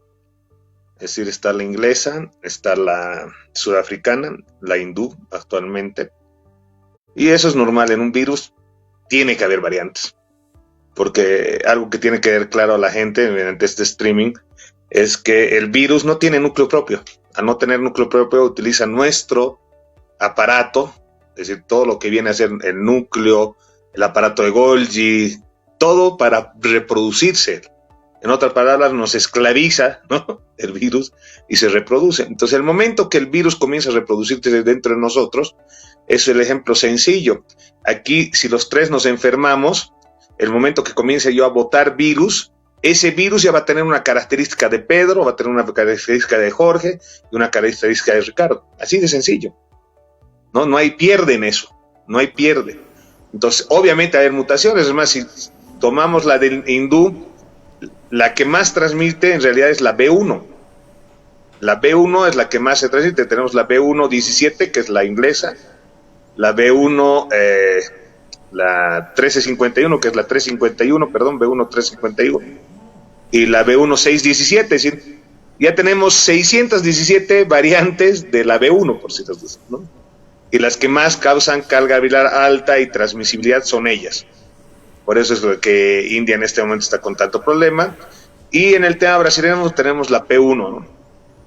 Es decir, está la inglesa, está la sudafricana, la hindú actualmente. Y eso es normal, en un virus tiene que haber variantes. Porque algo que tiene que ver claro a la gente mediante este streaming es que el virus no tiene núcleo propio. Al no tener núcleo propio, utiliza nuestro aparato, es decir, todo lo que viene a ser el núcleo, el aparato de Golgi, todo para reproducirse. En otras palabras, nos esclaviza, ¿no?, el virus y se reproduce. Entonces, el momento que el virus comienza a reproducirse dentro de nosotros, es el ejemplo sencillo. Aquí, si los tres nos enfermamos, el momento que comience yo a botar virus, ese virus ya va a tener una característica de Pedro, va a tener una característica de Jorge y una característica de Ricardo. Así de sencillo. No hay pierde en eso. No hay pierde. Entonces, obviamente hay mutaciones. Es más, si tomamos la del hindú, la que más transmite en realidad es la B1. La B1 es la que más se transmite. Tenemos la B1.17, que es la inglesa, la B1, la 1351, que es la 351, perdón, B1 351, y la B1.617, es decir, ya tenemos 617 variantes de la B1, por cierto, ¿no? Y las que más causan carga viral alta y transmisibilidad son ellas. Por eso es lo que India en este momento está con tanto problema. Y en el tema brasileño tenemos la P1, ¿no?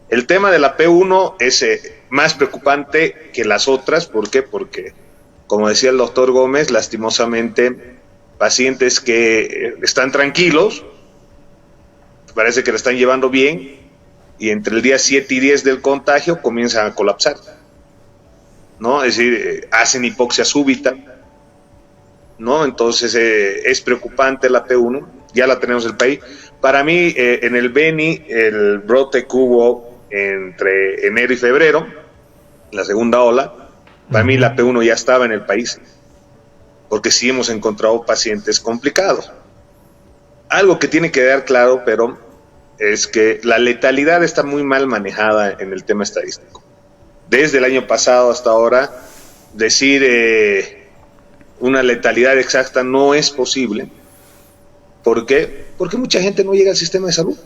El tema de la P1 es más preocupante que las otras. ¿Por qué? Porque, como decía el doctor Gómez, lastimosamente, pacientes que están tranquilos, parece que la están llevando bien, y entre el día 7 y 10 del contagio comienzan a colapsar, ¿no? Es decir, hacen hipoxia súbita, ¿no? Entonces es preocupante la P1, ya la tenemos en el país. Para mí, en el Beni, el brote que hubo entre enero y febrero, la segunda ola, para mí la P1 ya estaba en el país, porque sí hemos encontrado pacientes complicados. Algo que tiene que quedar claro, pero es que la letalidad está muy mal manejada en el tema estadístico. Desde el año pasado hasta ahora, decir una letalidad exacta no es posible. ¿Por qué? Porque mucha gente no llega al sistema de salud.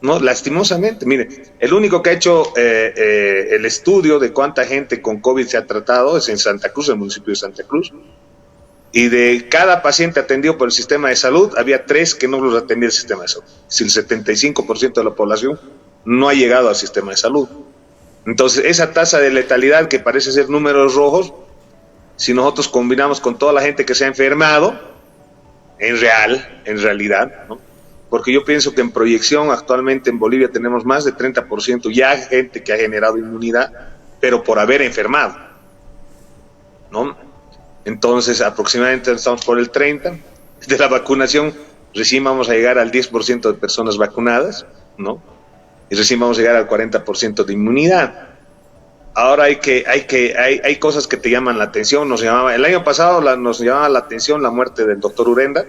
No, lastimosamente. Mire, el único que ha hecho el estudio de cuánta gente con COVID se ha tratado es en Santa Cruz, el municipio de Santa Cruz. Y de cada paciente atendido por el sistema de salud, había 3 que no los atendía el sistema de salud. Si el 75% de la población no ha llegado al sistema de salud. Entonces, esa tasa de letalidad que parece ser números rojos, si nosotros combinamos con toda la gente que se ha enfermado, en realidad, ¿no? Porque yo pienso que en proyección actualmente en Bolivia tenemos más de 30% ya gente que ha generado inmunidad, pero por haber enfermado, ¿no? Entonces aproximadamente estamos por el 30%. De la vacunación recién vamos a llegar al 10% de personas vacunadas, ¿no? Y recién vamos a llegar al 40% de inmunidad. Ahora hay cosas que te llaman la atención. El año pasado nos llamaba la atención la muerte del doctor Urenda.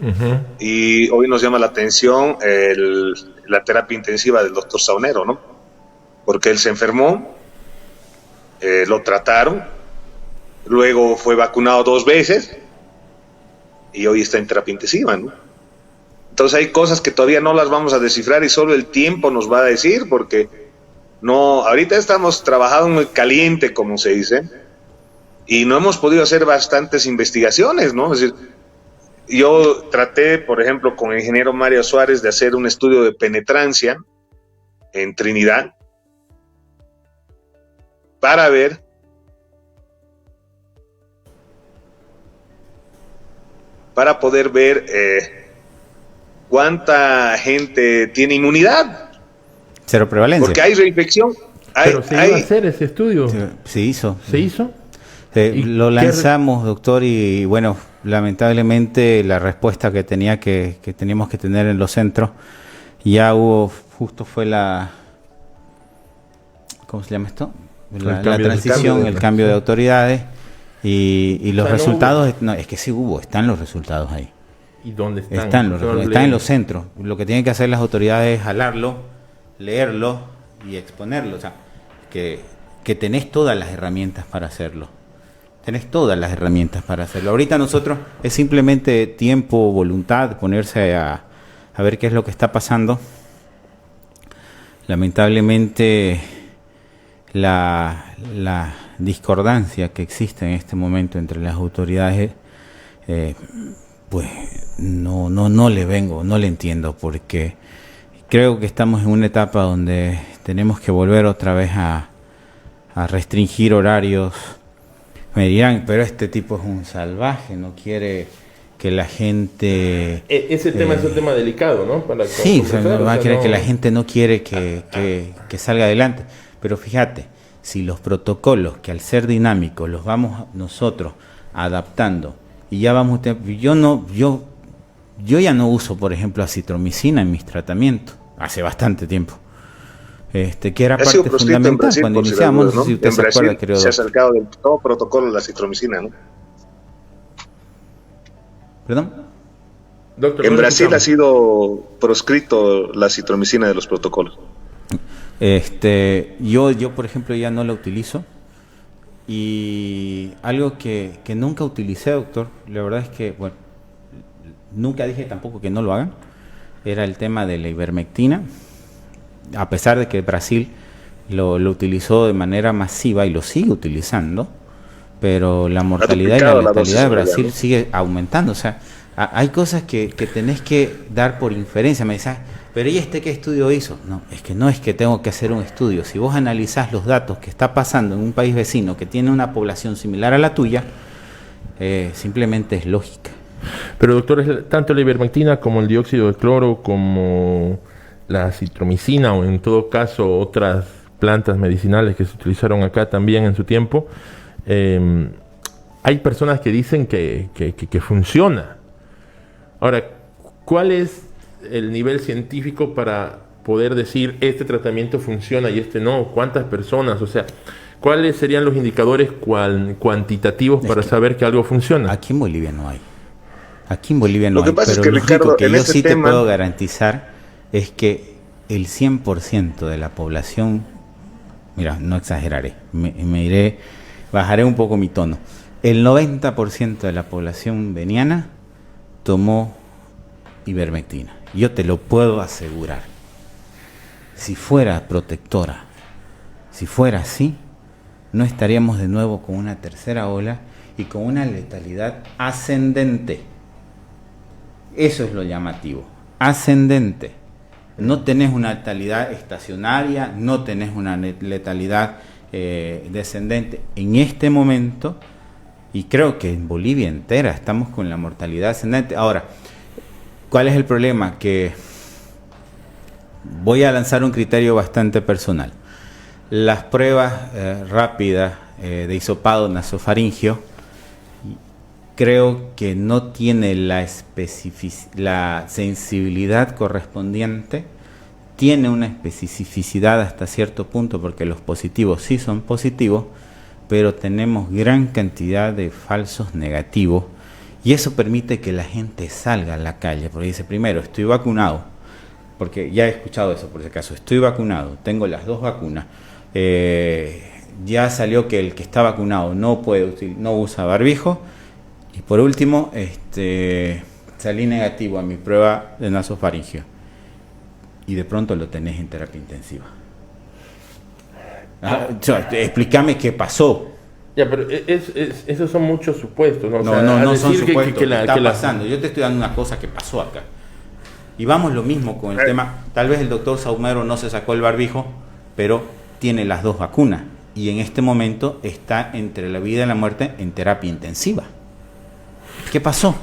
Uh-huh. Y hoy nos llama la atención la terapia intensiva del doctor Saunero, ¿no? Porque él se enfermó, lo trataron, luego fue vacunado 2 veces y hoy está en terapia intensiva, ¿no? Entonces hay cosas que todavía no las vamos a descifrar y solo el tiempo nos va a decir, porque no, ahorita estamos trabajando muy caliente, como se dice, y no hemos podido hacer bastantes investigaciones, ¿no? Es decir, yo traté, por ejemplo, con el ingeniero Mario Suárez de hacer un estudio de penetrancia en Trinidad para ver poder ver cuánta gente tiene inmunidad. Cero prevalencia. Porque hay reinfección. Pero se iba a hacer ese estudio. Se hizo. ¿Se hizo? Lo lanzamos, doctor, y bueno, lamentablemente la respuesta que teníamos que tener en los centros, ya hubo, justo fue ¿cómo se llama esto? La transición, el cambio de autoridades, y los resultados, no, es que sí están los resultados ahí. ¿Y dónde están? Están en los centros. Lo que tienen que hacer las autoridades es jalarlo, leerlo y exponerlo. O sea, que tenés todas las herramientas para hacerlo. Ahorita nosotros es simplemente tiempo, voluntad, ponerse a ver qué es lo que está pasando. Lamentablemente la discordancia que existe en este momento entre las autoridades, pues no le entiendo, porque creo que estamos en una etapa donde tenemos que volver otra vez a restringir horarios. Me dirán, pero este tipo es un salvaje, no quiere que la gente... Ese tema es un tema delicado, ¿no? Sí, va a querer que la gente no quiere que salga adelante. Pero fíjate, si los protocolos, que al ser dinámicos, los vamos nosotros adaptando, y ya vamos... Yo ya no uso, por ejemplo, acitromicina en mis tratamientos, hace bastante tiempo. Que era parte fundamental Brasil, cuando iniciamos, no sé si usted se acuerda, creo. Se ha acercado del todo protocolo de la acitromicina, ¿no? ¿Perdón? Doctor, en Brasil ha sido proscrito la acitromicina de los protocolos. Yo, por ejemplo, ya no la utilizo. Y algo que nunca utilicé, doctor, la verdad es que, bueno, nunca dije tampoco que no lo hagan, era el tema de la ivermectina. A pesar de que Brasil lo utilizó de manera masiva y lo sigue utilizando, pero la mortalidad y la letalidad de Brasil sigue aumentando. O sea, hay cosas que tenés que dar por inferencia. Me decís, pero ¿y qué estudio hizo? No es que tengo que hacer un estudio. Si vos analizás los datos que está pasando en un país vecino que tiene una población similar a la tuya, simplemente es lógica. Pero doctor, tanto la ivermectina como el dióxido de cloro, como la acitromicina, o en todo caso otras plantas medicinales que se utilizaron acá también en su tiempo, hay personas que dicen que funciona. Ahora, ¿cuál es el nivel científico para poder decir este tratamiento funciona y este no? ¿Cuántas personas? O sea, ¿cuáles serían los indicadores cuantitativos para saber que algo funciona? Aquí en Bolivia no hay. Aquí en Bolivia no hay. Lo que pasa es que, lo Ricardo, que yo sí te puedo garantizar es que el 100% de la población, mira, no exageraré, bajaré un poco mi tono. El 90% de la población veniana tomó ivermectina. Yo te lo puedo asegurar. Si fuera protectora, si fuera así, no estaríamos de nuevo con una tercera ola y con una letalidad ascendente. Eso es lo llamativo, ascendente. No tenés una letalidad estacionaria, no tenés una letalidad descendente. En este momento, y creo que en Bolivia entera estamos con la mortalidad ascendente. Ahora, ¿cuál es el problema? Que voy a lanzar un criterio bastante personal. Las pruebas rápidas de hisopado nasofaringio creo que no tiene la sensibilidad correspondiente, tiene una especificidad hasta cierto punto porque los positivos sí son positivos, pero tenemos gran cantidad de falsos negativos y eso permite que la gente salga a la calle, porque dice, primero, estoy vacunado, porque ya he escuchado eso por si acaso, estoy vacunado, tengo las 2 vacunas, ya salió que el que está vacunado no usa barbijo. Y por último, salí negativo a mi prueba de nasofaringio. Y de pronto lo tenés en terapia intensiva. Explícame qué pasó. Ya, pero esos son muchos supuestos, ¿no? No son supuestos. ¿Qué está pasando? Yo te estoy dando una cosa que pasó acá. Y vamos lo mismo con el tema. Tal vez el doctor Saumero no se sacó el barbijo, pero tiene las 2 vacunas. Y en este momento está entre la vida y la muerte en terapia intensiva. ¿Qué pasó?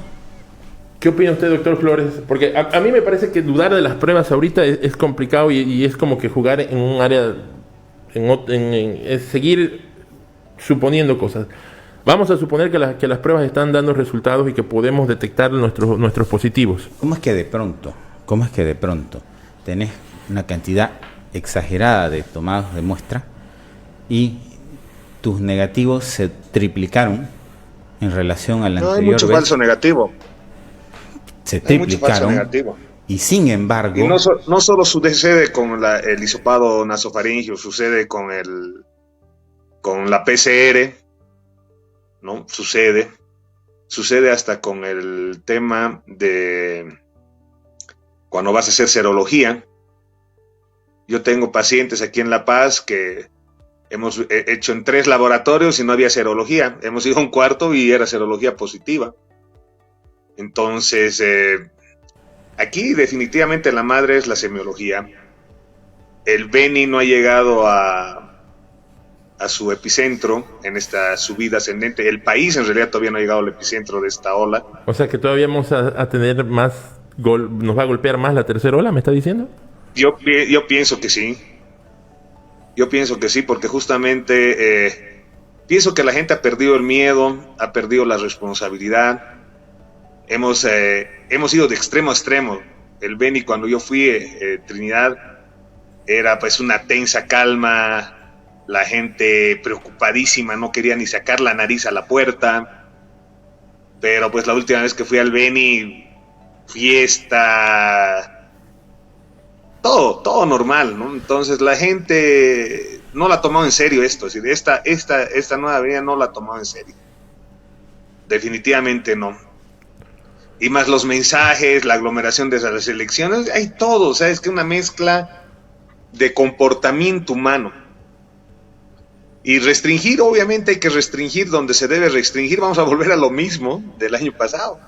¿Qué opina usted, doctor Flores? Porque a mí me parece que dudar de las pruebas ahorita es complicado y es como que jugar en un área, es seguir suponiendo cosas. Vamos a suponer que las pruebas están dando resultados y que podemos detectar nuestros positivos. ¿Cómo es que de pronto tenés una cantidad exagerada de tomados de muestra y tus negativos se triplicaron en relación al anterior? No, hay mucho falso negativo. Se triplicaron. Y sin embargo... Y no solo sucede con el hisopado nasofaringio, sucede con la PCR, ¿no? Sucede hasta con el tema de cuando vas a hacer serología. Yo tengo pacientes aquí en La Paz que hemos hecho en 3 laboratorios y no había serología. Hemos ido a un cuarto y era serología positiva. Entonces, aquí definitivamente la madre es la semiología. El Beni no ha llegado a a su epicentro en esta subida ascendente. El país en realidad todavía no ha llegado al epicentro de esta ola. O sea que todavía vamos a tener más, nos va a golpear más la tercera ola, ¿me está diciendo? Yo pienso que sí. Yo pienso que sí, porque justamente pienso que la gente ha perdido el miedo, ha perdido la responsabilidad. Hemos ido de extremo a extremo. El Beni, cuando yo fui Trinidad, era pues una tensa calma, la gente preocupadísima, no quería ni sacar la nariz a la puerta. Pero pues la última vez que fui al Beni, fiesta, todo normal, ¿no? Entonces la gente no la ha tomado en serio esto, es decir, esta nueva avenida no la ha tomado en serio. Definitivamente no. Y más los mensajes, la aglomeración de las elecciones, hay todo, o sea, es que una mezcla de comportamiento humano. Y restringir, obviamente hay que restringir donde se debe restringir, vamos a volver a lo mismo del año pasado.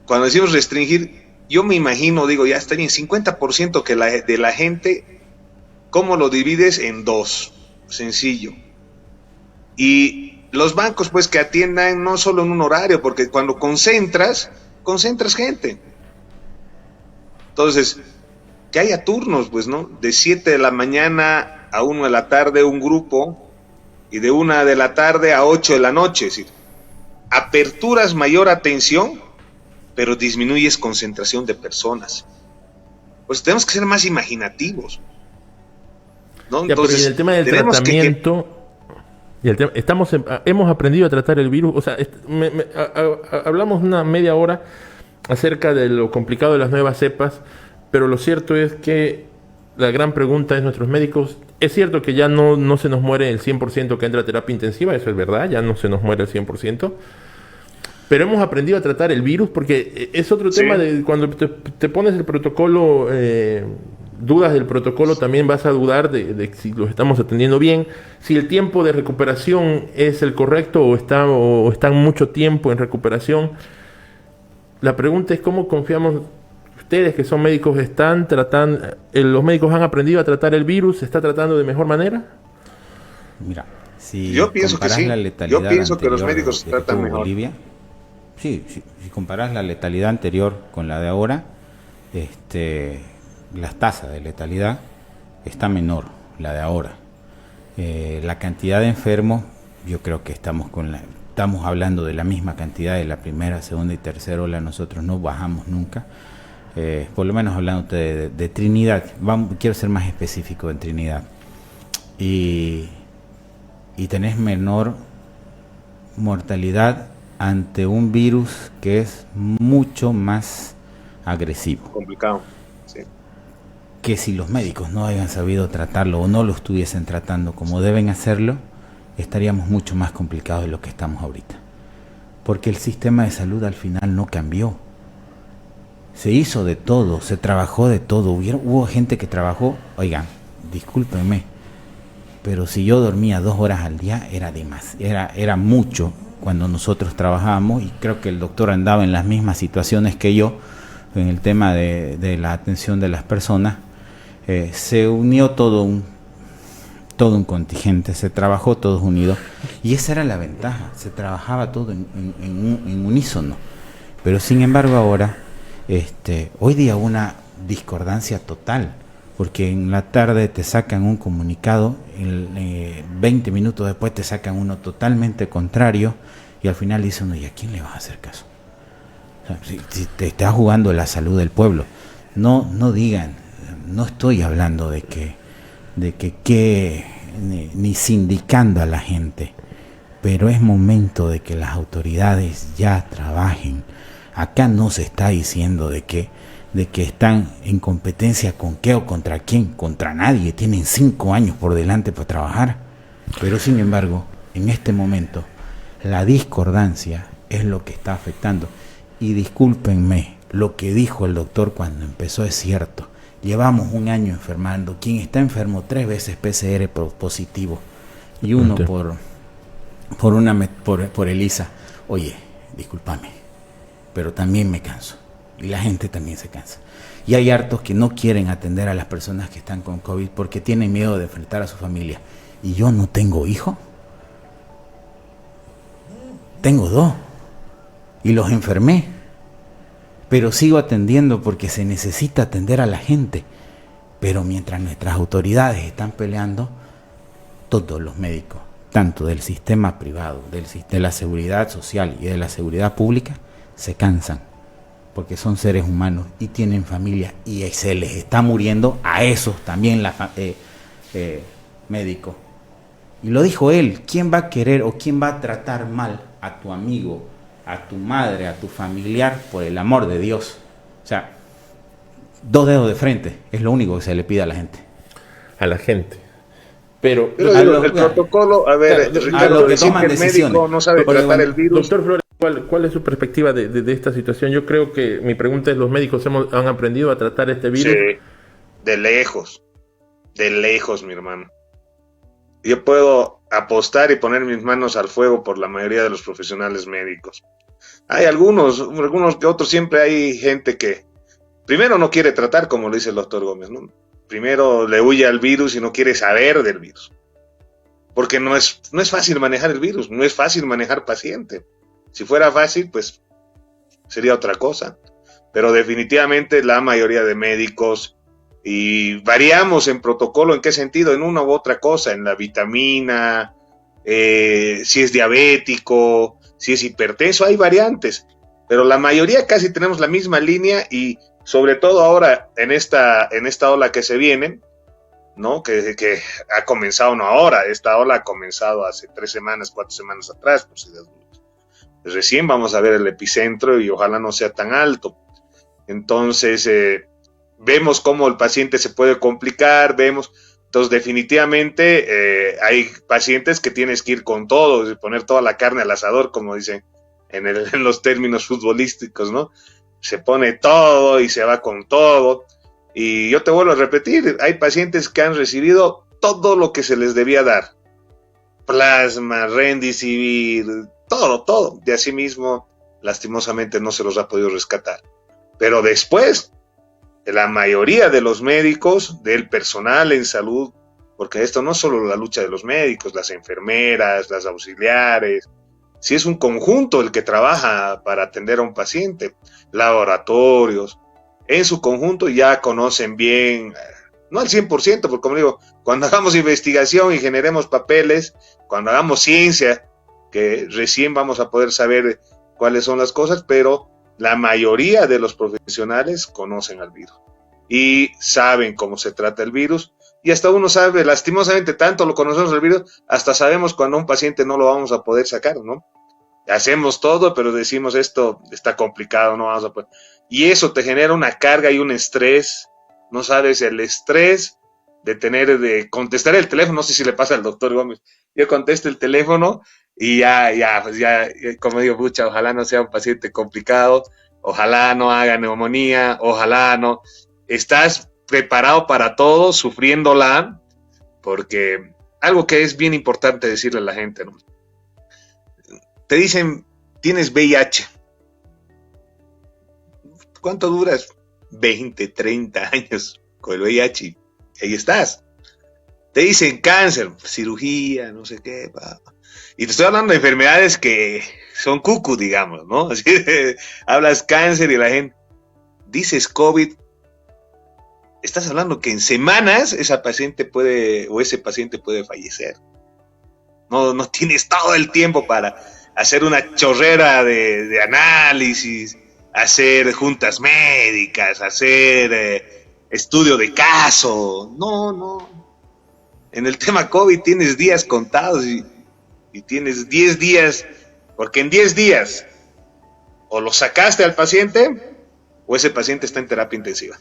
Cuando decimos restringir, yo me imagino, digo, ya estaría en 50% que de la gente, ¿cómo lo divides? En dos, sencillo. Y los bancos, pues, que atiendan no solo en un horario, porque cuando concentras gente. Entonces, que haya turnos, pues, ¿no? De 7 de la mañana a 1 de la tarde un grupo, y de 1 de la tarde a 8 de la noche, es decir, aperturas mayor atención, pero disminuyes concentración de personas. Pues tenemos que ser más imaginativos, ¿no? Entonces, pero en el tema del tratamiento, hemos aprendido a tratar el virus. O sea, hablamos una media hora acerca de lo complicado de las nuevas cepas, pero lo cierto es que la gran pregunta es nuestros médicos. Es cierto que ya no se nos muere el 100% que entra a terapia intensiva, eso es verdad, ya no se nos muere el 100%. Pero hemos aprendido a tratar el virus, porque es otro tema de cuando te pones el protocolo, dudas del protocolo, también vas a dudar de si lo estamos atendiendo bien, si el tiempo de recuperación es el correcto o están mucho tiempo en recuperación. La pregunta es cómo confiamos. Ustedes que son médicos, ¿están tratando, los médicos han aprendido a tratar el virus? ¿Se está tratando de mejor manera? Mira, si yo pienso que sí. Yo pienso que los médicos tratan mejor. Bolivia, si comparas la letalidad anterior con la de ahora, las tasas de letalidad está menor, la de ahora. La cantidad de enfermos, yo creo que estamos hablando de la misma cantidad de la primera, segunda y tercera ola. Nosotros no bajamos nunca. Por lo menos hablando de Trinidad, quiero ser más específico en Trinidad. Y tenés menor mortalidad ante un virus que es mucho más agresivo. Complicado, sí. Que si los médicos no hayan sabido tratarlo o no lo estuviesen tratando como deben hacerlo, estaríamos mucho más complicados de lo que estamos ahorita. Porque el sistema de salud al final no cambió. Se hizo de todo, se trabajó de todo. Hubo gente que trabajó, oigan, discúlpenme, pero si yo dormía 2 horas al día era mucho cuando nosotros trabajábamos, y creo que el doctor andaba en las mismas situaciones que yo en el tema de la atención de las personas. Se unió todo un contingente, se trabajó todos unidos, y esa era la ventaja, se trabajaba todo en unísono. Pero sin embargo ahora, hoy día una discordancia total, porque en la tarde te sacan un comunicado, 20 minutos después te sacan uno totalmente contrario, y al final dice uno, ¿y a quién le vas a hacer caso? O sea, si te estás jugando la salud del pueblo, no digan, no estoy hablando de que ni sindicando a la gente, pero es momento de que las autoridades ya trabajen. Acá no se está diciendo de que están en competencia con qué o contra quién, contra nadie, tienen 5 años por delante para trabajar, pero sin embargo, en este momento, la discordancia es lo que está afectando. Y discúlpenme, lo que dijo el doctor cuando empezó es cierto. Llevamos 1 año enfermando. Quien está enfermo 3 veces PCR positivo y uno por ELISA. Oye, discúlpame, pero también me canso. Y la gente también se cansa. Y hay hartos que no quieren atender a las personas que están con COVID porque tienen miedo de enfrentar a su familia. ¿Y yo no tengo hijo? Tengo 2 y los enfermé, pero sigo atendiendo porque se necesita atender a la gente. Pero mientras nuestras autoridades están peleando, todos los médicos, tanto del sistema privado, de la seguridad social y de la seguridad pública, se cansan, porque son seres humanos y tienen familia, y se les está muriendo a esos también médicos. Y lo dijo él: ¿quién va a querer o quién va a tratar mal a tu amigo, a tu madre, a tu familiar, por el amor de Dios? O sea, 2 dedos de frente es lo único que se le pide a la gente. A la gente. Pero el protocolo, a ver, Ricardo, lo que toman el médico no sabe tratar el virus. Doctor Flores, ¿cuál es su perspectiva de esta situación? Yo creo que mi pregunta es: ¿los médicos han aprendido a tratar este virus? Sí, de lejos, mi hermano. Yo puedo apostar y poner mis manos al fuego por la mayoría de los profesionales médicos. Hay algunos que otros, siempre hay gente que primero no quiere tratar, como lo dice el doctor Gómez, ¿no? Primero le huye al virus y no quiere saber del virus. Porque no es fácil manejar el virus, no es fácil manejar paciente. Si fuera fácil, pues sería otra cosa. Pero definitivamente la mayoría de médicos, y variamos en protocolo, ¿en qué sentido? En una u otra cosa, en la vitamina, si es diabético, si es hipertenso, hay variantes. Pero la mayoría casi tenemos la misma línea, y sobre todo ahora en esta ola que se viene, ¿no? Que ha comenzado, no ahora, esta ola ha comenzado hace 3 semanas, 4 semanas atrás, por si las dudas. Recién vamos a ver el epicentro y ojalá no sea tan alto. Entonces, vemos cómo el paciente se puede complicar, entonces definitivamente hay pacientes que tienes que ir con todo, y poner toda la carne al asador, como dicen en los términos futbolísticos, ¿no? Se pone todo y se va con todo. Y yo te vuelvo a repetir, hay pacientes que han recibido todo lo que se les debía dar. Plasma, Remdesivir, todo. De así mismo, lastimosamente no se los ha podido rescatar. Pero después, la mayoría de los médicos, del personal en salud, porque esto no es solo la lucha de los médicos, las enfermeras, las auxiliares, si es un conjunto el que trabaja para atender a un paciente, laboratorios, en su conjunto ya conocen bien, no al 100%, porque como digo, cuando hagamos investigación y generemos papeles, cuando hagamos ciencia, que recién vamos a poder saber cuáles son las cosas, pero la mayoría de los profesionales conocen al virus y saben cómo se trata el virus, y hasta uno sabe, lastimosamente, tanto lo conocemos el virus, hasta sabemos cuando a un paciente no lo vamos a poder sacar, ¿no? Hacemos todo, pero decimos esto está complicado, no vamos a poder. Y eso te genera una carga y un estrés. No sabes el estrés de contestar el teléfono. No sé si le pasa al doctor Gómez. Yo contesto el teléfono y ya, como digo, pucha, ojalá no sea un paciente complicado, ojalá no haga neumonía, ojalá no. Estás preparado para todo, sufriéndola, porque algo que es bien importante decirle a la gente, ¿no? Te dicen, tienes VIH. ¿Cuánto duras? 20, 30 años con el VIH. Ahí estás. Te dicen cáncer, cirugía, no sé qué. Y te estoy hablando de enfermedades que son cucu, digamos, ¿no? Así hablas cáncer y la gente dices COVID. Estás hablando que en semanas ese paciente puede fallecer. No tienes todo el tiempo para hacer una chorrera de análisis, hacer juntas médicas, hacer estudio de caso. No. En el tema COVID tienes días contados y tienes 10 días, porque en 10 días o lo sacaste al paciente o ese paciente está en terapia intensiva.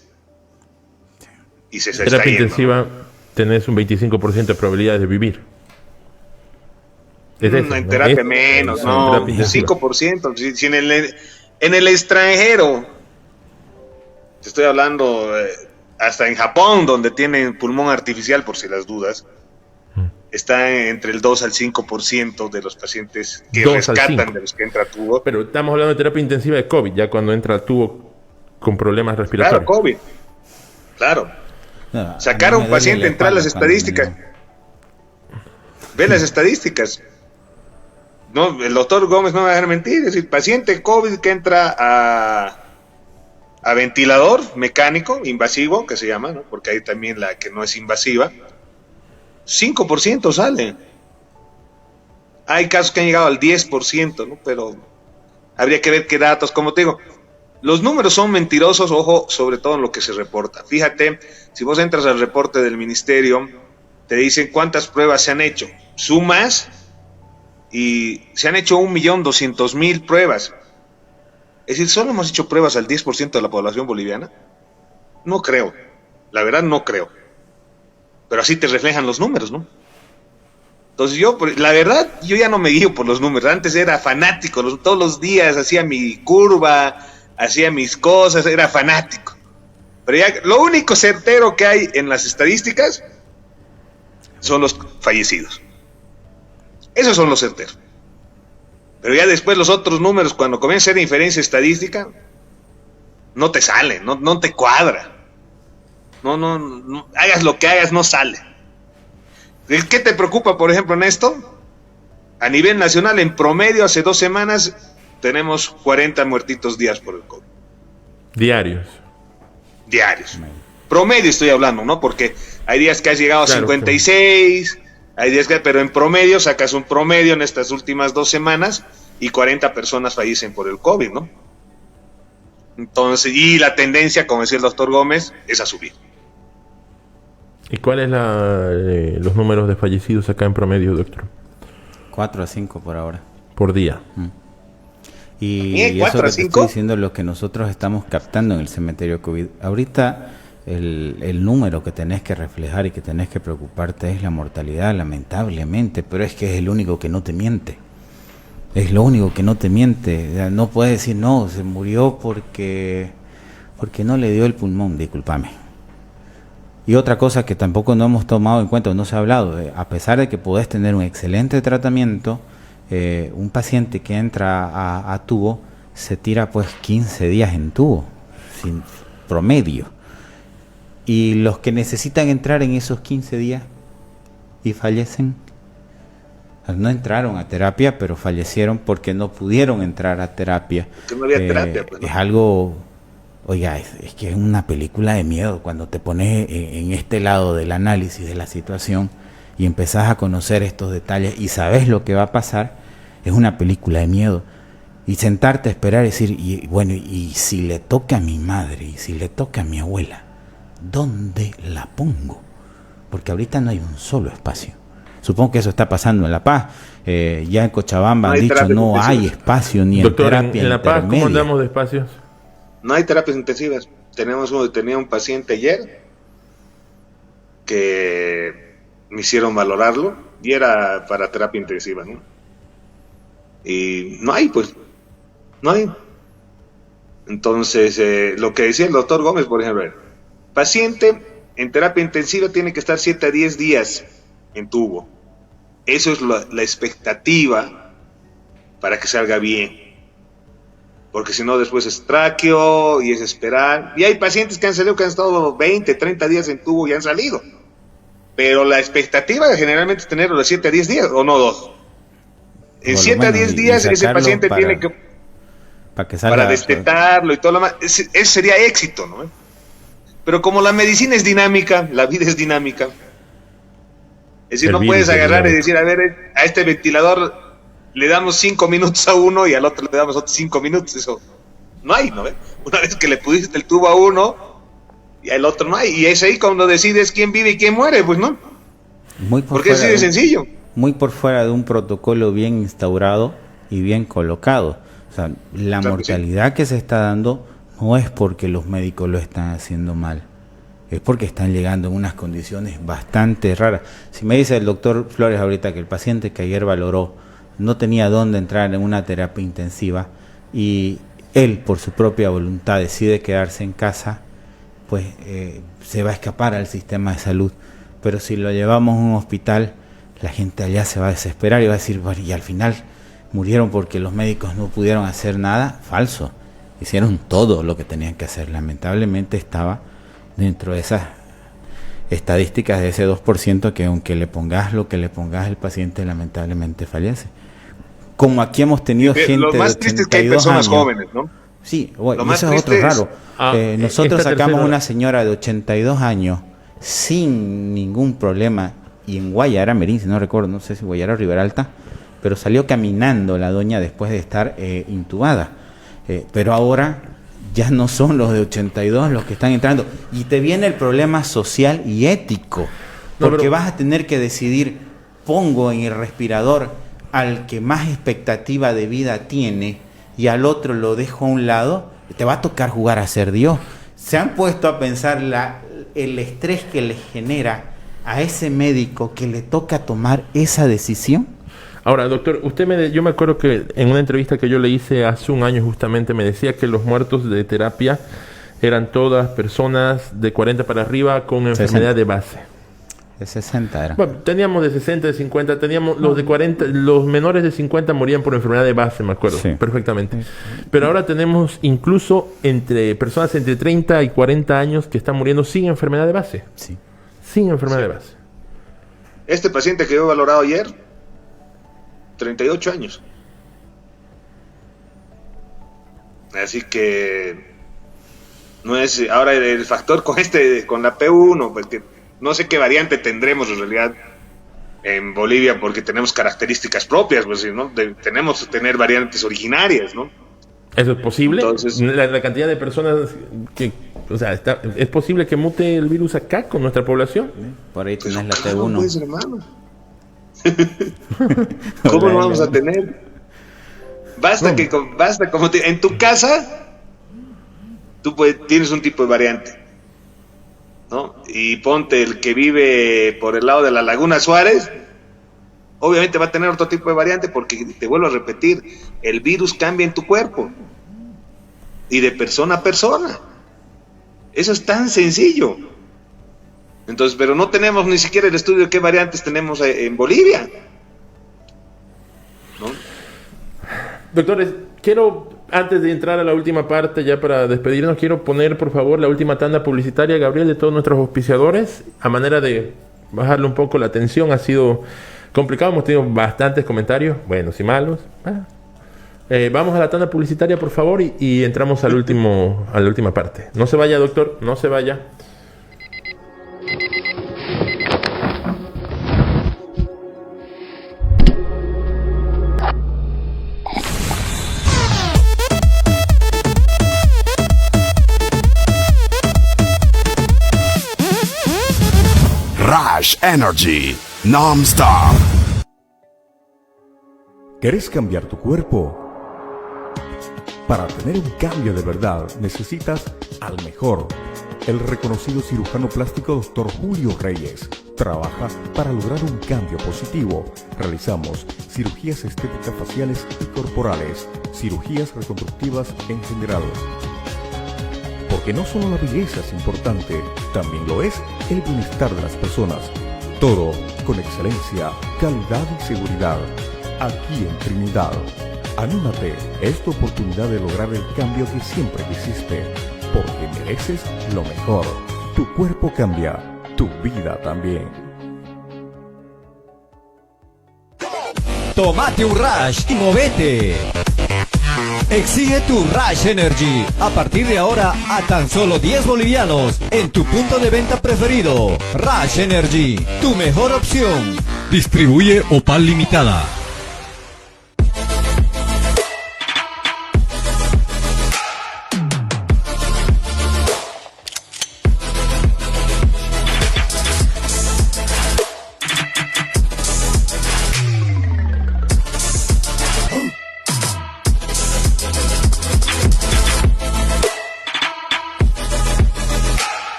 Y se está terapia yendo. Intensiva tenés un 25% de probabilidad de vivir. Es eso, en terapia menos, no, 5%. Si en el extranjero, te estoy hablando, hasta en Japón, donde tienen pulmón artificial, por si las dudas, está entre el 2 al 5% de los pacientes que rescatan de los que entra tubo. Pero estamos hablando de terapia intensiva de COVID, ya cuando entra tubo con problemas respiratorios. Claro, COVID. Claro. Sacar a un paciente, entrar a las estadísticas. Ve las estadísticas. No, el doctor Gómez no me va a dejar mentir. Es decir, paciente COVID que entra a ventilador mecánico, invasivo, que se llama, ¿no? Porque hay también la que no es invasiva, 5% sale. Hay casos que han llegado al 10%, ¿no? Pero habría que ver qué datos, como te digo. Los números son mentirosos, ojo, sobre todo en lo que se reporta. Fíjate, si vos entras al reporte del ministerio, te dicen cuántas pruebas se han hecho. Sumas y se han hecho 1.200.000 pruebas. Es decir, ¿solo hemos hecho pruebas al 10% de la población boliviana? No creo. La verdad, no creo. Pero así te reflejan los números, ¿no? Entonces la verdad, yo ya no me guío por los números. Antes era fanático, todos los días hacía mi curva, hacía mis cosas, era fanático. Pero ya lo único certero que hay en las estadísticas son los fallecidos. Esos son los certeros. Pero ya después los otros números, cuando comienza a ser inferencia estadística, no te sale, no te cuadra. No, hagas lo que hagas, no sale. ¿Qué te preocupa, por ejemplo, en esto? A nivel nacional, en promedio, hace 2 semanas, tenemos 40 muertitos días por el COVID. Diarios. Promedio estoy hablando, ¿no? Porque hay días que has llegado a 56, hay días que, pero en promedio, sacas un promedio en estas últimas 2 semanas y 40 personas fallecen por el COVID, ¿no? Entonces, y la tendencia, como decía el doctor Gómez, es a subir. ¿Y cuáles los números de fallecidos acá en promedio, doctor? 4 a 5 por ahora. Por día. Y eso que te estoy diciendo, lo que nosotros estamos captando en el cementerio COVID. Ahorita el número que tenés que reflejar y que tenés que preocuparte es la mortalidad, lamentablemente, pero es que es el único que no te miente. Es lo único que no te miente. No puedes decir, no, se murió porque no le dio el pulmón, discúlpame. Y otra cosa que tampoco no hemos tomado en cuenta, no se ha hablado, a pesar de que podés tener un excelente tratamiento, un paciente que entra a tubo se tira pues 15 días en tubo, sin promedio. Y los que necesitan entrar en esos 15 días y fallecen, no entraron a terapia, pero fallecieron porque no pudieron entrar a terapia. Que no había terapia, pues, ¿no? Es algo... Oiga, es que es una película de miedo cuando te pones en este lado del análisis de la situación y empezás a conocer estos detalles y sabes lo que va a pasar. Es una película de miedo. Y sentarte a esperar y decir, y si le toca a mi madre y si le toca a mi abuela, ¿dónde la pongo? Porque ahorita no hay un solo espacio. Supongo que eso está pasando en La Paz. Ya en Cochabamba han dicho no hay espacio ni doctor, en terapia en La Paz, ¿cómo andamos de espacios? No hay terapias intensivas. Tenía un paciente ayer que me hicieron valorarlo y era para terapia intensiva, ¿no? Y no hay, pues. No hay. Entonces, lo que decía el doctor Gómez, por ejemplo, paciente en terapia intensiva tiene que estar 7 a 10 días en tubo. Eso es la expectativa para que salga bien. Porque si no, después es tráqueo y es esperar. Y hay pacientes que han salido, que han estado 20, 30 días en tubo y han salido. Pero la expectativa generalmente es tenerlo de 7 a 10 días, o no 2. En 7 a 10 días ese paciente tiene que... Para destetarlo y todo lo demás. Ese sería éxito, ¿no? Pero como la medicina es dinámica, la vida es dinámica. Es decir, no puedes agarrar y decir, a ver, a este ventilador le damos 5 minutos a uno y al otro le damos otros 5 minutos. Eso no hay, ¿no? Una vez que le pusiste el tubo a uno y al otro no hay. Y es ahí cuando decides quién vive y quién muere, pues no. Porque es así de sencillo. Muy por fuera de un protocolo bien instaurado y bien colocado. O sea, la mortalidad que se está dando no es porque los médicos lo están haciendo mal. Es porque están llegando en unas condiciones bastante raras. Si me dice el doctor Flores ahorita que el paciente que ayer valoró no tenía dónde entrar en una terapia intensiva y él por su propia voluntad decide quedarse en casa, pues se va a escapar al sistema de salud. Pero si lo llevamos a un hospital, la gente allá se va a desesperar y va a decir, bueno, y al final murieron porque los médicos no pudieron hacer nada. Falso. Hicieron todo lo que tenían que hacer. Lamentablemente estaba dentro de esas estadísticas de ese 2% que aunque le pongas lo que le pongas, el paciente lamentablemente fallece. Como aquí hemos tenido gente lo más de triste es que hay 82 personas años. jóvenes, ¿no? Sí, bueno, Lo más eso es otro triste es- raro. Nosotros esta sacamos tercera- una señora de 82 años sin ningún problema, y en Guayara, Merín, si no recuerdo, no sé si Guayara o Riberalta, pero salió caminando la doña después de estar intubada. Pero ahora ya no son los de 82 los que están entrando. Y te viene el problema social y ético, porque pero- vas a tener que decidir, pongo en el respirador al que más expectativa de vida tiene y al otro lo dejo a un lado. Te va a tocar jugar a ser Dios. ¿Se han puesto a pensar el estrés que le genera a ese médico que le toca tomar esa decisión? Ahora, doctor, yo me acuerdo que en una entrevista que yo le hice hace un año justamente me decía que los muertos de terapia eran todas personas de 40 para arriba con enfermedad 60. de base. De 60 era. Bueno, teníamos de 60, de 50, teníamos los de 40, los menores de 50 morían por enfermedad de base, me acuerdo, Sí. perfectamente. Pero ahora tenemos incluso personas entre 30 y 40 años que están muriendo sin enfermedad de base. Sí. Sin enfermedad de base. Este paciente que yo he valorado ayer, 38 años. Así que no es ahora el factor con la P1, porque no sé qué variante tendremos en realidad en Bolivia, porque tenemos características propias, pues, ¿no? Tenemos que tener variantes originarias, ¿no? ¿Eso es posible? Entonces- La cantidad de personas que... O sea, ¿es posible que mute el virus acá con nuestra población? Por ahí tenés la Claro, T1. pues, hermano. ¿Cómo lo vamos a tener? Basta como en tu casa tú tienes un tipo de variante, ¿no? Y ponte el que vive por el lado de la Laguna Suárez, obviamente va a tener otro tipo de variante, porque te vuelvo a repetir, el virus cambia en tu cuerpo y de persona a persona. Eso es tan sencillo. Entonces, pero no tenemos ni siquiera el estudio de qué variantes tenemos en Bolivia, ¿no? Doctores, antes de entrar a la última parte, ya para despedirnos, quiero poner, por favor, la última tanda publicitaria, Gabriel, de todos nuestros auspiciadores, a manera de bajarle un poco la tensión. Ha sido complicado, hemos tenido bastantes comentarios, buenos y malos. Vamos a la tanda publicitaria, por favor, y entramos a la última parte. No se vaya, doctor, no se vaya. Rush Energy Non-Stop. ¿Querés cambiar tu cuerpo? Para tener un cambio de verdad necesitas al mejor. El reconocido cirujano plástico Dr. Julio Reyes trabaja para lograr un cambio positivo. Realizamos cirugías estéticas faciales y corporales, cirugías reconstructivas en general. Porque no solo la belleza es importante, también lo es el bienestar de las personas. Todo con excelencia, calidad y seguridad. Aquí en Trinidad. Anímate, es tu oportunidad de lograr el cambio que siempre quisiste, porque mereces lo mejor. Tu cuerpo cambia, tu vida también. Tómate un Rush y movete. Exige tu Rush Energy a partir de ahora a tan solo 10 bolivianos en tu punto de venta preferido. Rush Energy, tu mejor opción. Distribuye Opal Limitada.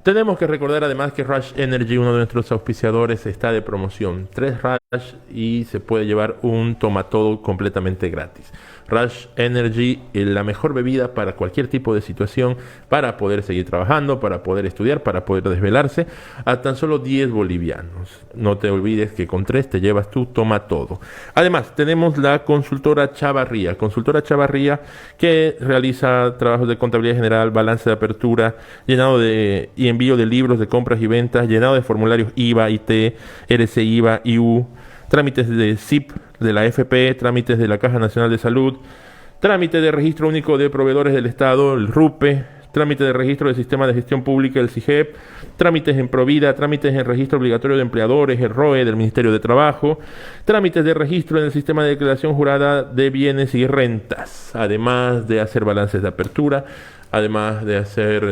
Tenemos que recordar además que Rush Energy, uno de nuestros auspiciadores, está de promoción. 3 y se puede llevar un toma todo completamente gratis. Rush Energy, la mejor bebida para cualquier tipo de situación, para poder seguir trabajando, para poder estudiar, para poder desvelarse, a tan solo 10 bolivianos. No te olvides que con 3 te llevas tu toma todo. Además, tenemos la consultora Chavarría que realiza trabajos de contabilidad general, balance de apertura, llenado y envío de libros de compras y ventas, llenado de formularios IVA, IT, RC IVA, IU, trámites de SIP de la FP, trámites de la Caja Nacional de Salud, trámite de registro único de proveedores del Estado, el RUPE, trámite de registro del Sistema de Gestión Pública, el SIGEP, trámites en Provida, trámites en registro obligatorio de empleadores, el ROE del Ministerio de Trabajo, trámites de registro en el Sistema de Declaración Jurada de Bienes y Rentas, además de hacer balances de apertura, además de hacer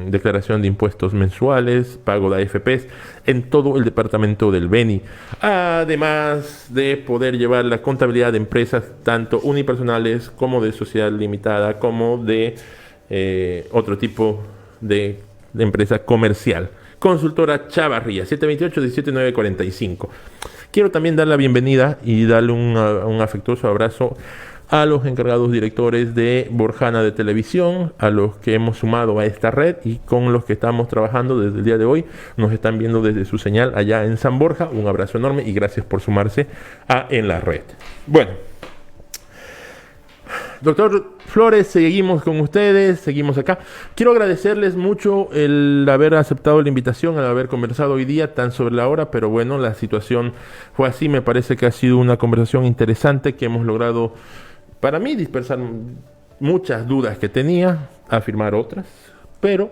declaración de impuestos mensuales, pago de AFPs en todo el departamento del Beni, además de poder llevar la contabilidad de empresas tanto unipersonales como de sociedad limitada como de otro tipo de empresa comercial. Consultora Chavarría, 728-17945. Quiero también dar la bienvenida y darle un afectuoso abrazo a los encargados directores de Borjana de Televisión, a los que hemos sumado a esta red y con los que estamos trabajando desde el día de hoy. Nos están viendo desde su señal allá en San Borja. Un abrazo enorme y gracias por sumarse a En la Red. Bueno, doctor Flores, seguimos con ustedes, seguimos acá. Quiero agradecerles mucho el haber aceptado la invitación, el haber conversado hoy día tan sobre la hora, pero bueno, la situación fue así. Me parece que ha sido una conversación interesante que hemos logrado, para mí, dispersar muchas dudas que tenía, afirmar otras, pero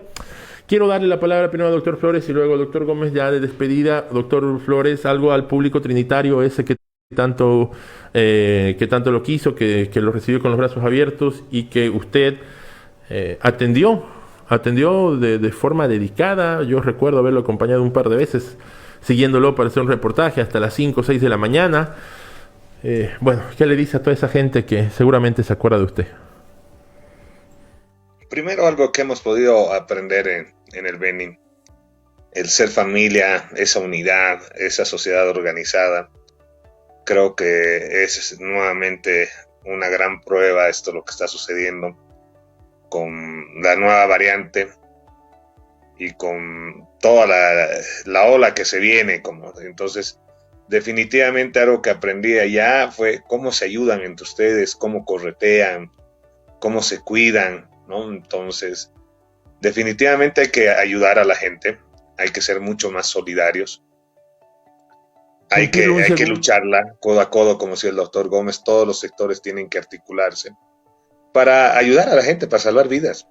quiero darle la palabra primero al doctor Flores y luego al doctor Gómez ya de despedida. Doctor Flores, algo al público trinitario ese que tanto lo quiso, que lo recibió con los brazos abiertos y que usted atendió de forma dedicada. Yo recuerdo haberlo acompañado un par de veces, siguiéndolo para hacer un reportaje hasta las 5 o 6 de la mañana. Bueno, ¿qué le dice a toda esa gente que seguramente se acuerda de usted? Primero, algo que hemos podido aprender en el Beni, el ser familia, esa unidad, esa sociedad organizada. Creo que es nuevamente una gran prueba esto lo que está sucediendo con la nueva variante y con toda la ola que se viene. Entonces, definitivamente algo que aprendí allá fue cómo se ayudan entre ustedes, cómo corretean, cómo se cuidan, ¿no? Entonces, definitivamente hay que ayudar a la gente, hay que ser mucho más solidarios. Hay que lucharla codo a codo, como decía el doctor Gómez. Todos los sectores tienen que articularse para ayudar a la gente, para salvar vidas.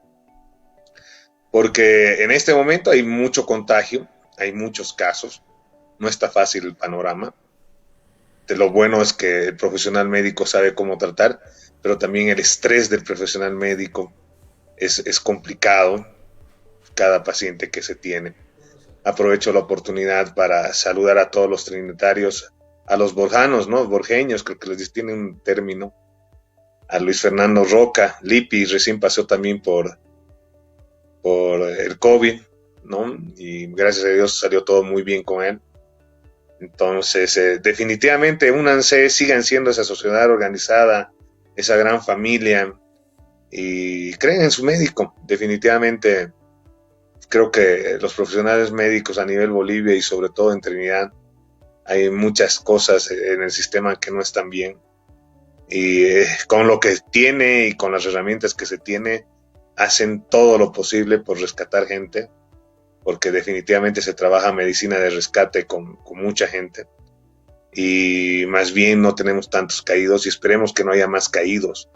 Porque en este momento hay mucho contagio, hay muchos casos, no está fácil el panorama. Lo bueno es que el profesional médico sabe cómo tratar, pero también el estrés del profesional médico es complicado, cada paciente que se tiene. Aprovecho la oportunidad para saludar a todos los trinitarios, a los borjanos, ¿no? Borjeños, creo que les tiene un término. A Luis Fernando Roca, Lipi, recién pasó también por el COVID, ¿no? Y gracias a Dios salió todo muy bien con él. Entonces, definitivamente, únanse, sigan siendo esa sociedad organizada, esa gran familia, y creen en su médico. Definitivamente, creo que los profesionales médicos a nivel Bolivia y sobre todo en Trinidad, hay muchas cosas en el sistema que no están bien. Y con lo que tiene y con las herramientas que se tiene, hacen todo lo posible por rescatar gente, porque definitivamente se trabaja medicina de rescate con mucha gente. Y más bien no tenemos tantos caídos y esperemos que no haya más caídos.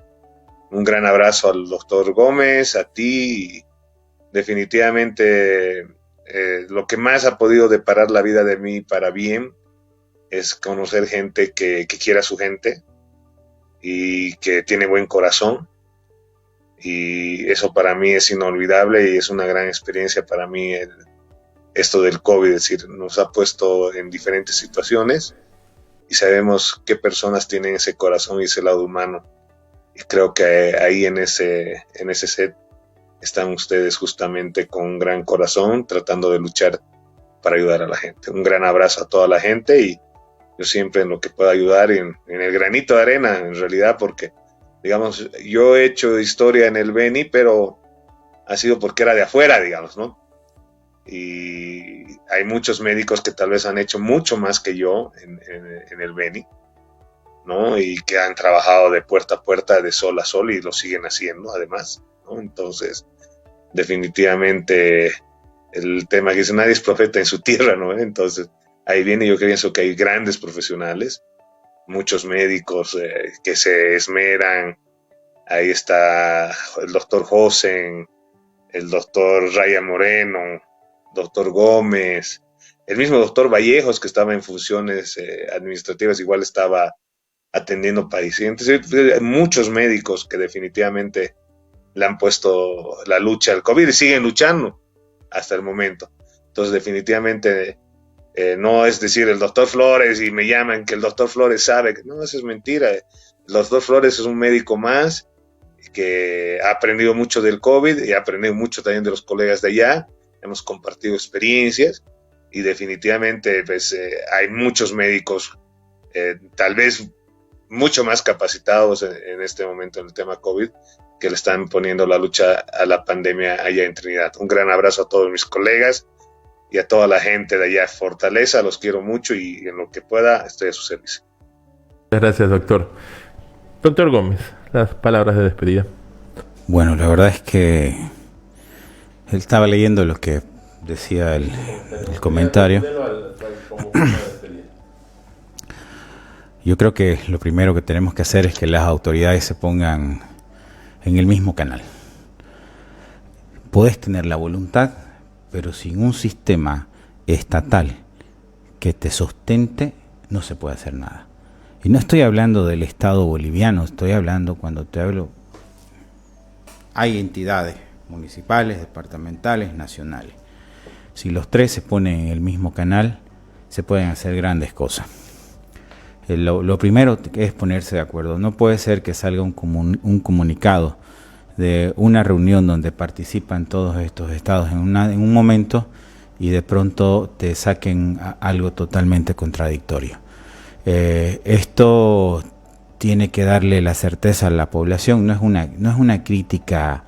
Un gran abrazo al doctor Gómez, a ti. Definitivamente lo que más ha podido deparar la vida de mí para bien es conocer gente que quiera a su gente y que tiene buen corazón, y eso para mí es inolvidable y es una gran experiencia para mí esto del COVID. Es decir, nos ha puesto en diferentes situaciones y sabemos qué personas tienen ese corazón y ese lado humano, y creo que ahí en ese set están ustedes justamente con un gran corazón tratando de luchar para ayudar a la gente. Un gran abrazo a toda la gente y yo siempre en lo que pueda ayudar, en el granito de arena, en realidad, porque, digamos, yo he hecho historia en el Beni, pero ha sido porque era de afuera, digamos, ¿no? Y hay muchos médicos que tal vez han hecho mucho más que yo en el Beni, ¿no? Y que han trabajado de puerta a puerta, de sol a sol, y lo siguen haciendo, además, ¿no? Entonces, definitivamente, el tema que dice, nadie es profeta en su tierra, ¿no? Entonces, ahí viene, yo pienso que hay grandes profesionales, muchos médicos que se esmeran. Ahí está el doctor Josen, el doctor Raya Moreno, doctor Gómez, el mismo doctor Vallejos, que estaba en funciones administrativas, igual estaba atendiendo pacientes. Hay muchos médicos que definitivamente le han puesto la lucha al COVID y siguen luchando hasta el momento. Entonces, definitivamente, no es decir el doctor Flores y me llaman que el doctor Flores sabe. No, eso es mentira. El doctor Flores es un médico más que ha aprendido mucho del COVID y ha aprendido mucho también de los colegas de allá. Hemos compartido experiencias y definitivamente pues, hay muchos médicos tal vez mucho más capacitados en este momento en el tema COVID, que le están poniendo la lucha a la pandemia allá en Trinidad. Un gran abrazo a todos mis colegas y a toda la gente de allá. Fortaleza, los quiero mucho y en lo que pueda estoy a su servicio. Muchas gracias, doctor. Doctor Gómez, las palabras de despedida. Bueno, la verdad es que él estaba leyendo lo que decía el comentario. Yo creo que lo primero que tenemos que hacer es que las autoridades se pongan en el mismo canal. Podés tener la voluntad, pero sin un sistema estatal que te sustente, no se puede hacer nada. Y no estoy hablando del Estado boliviano, estoy hablando, cuando te hablo, hay entidades municipales, departamentales, nacionales. Si los tres se ponen en el mismo canal, se pueden hacer grandes cosas. Lo primero es ponerse de acuerdo. No puede ser que salga un comunicado de una reunión donde participan todos estos estados en un momento y de pronto te saquen algo totalmente contradictorio. Esto tiene que darle la certeza a la población. No es una crítica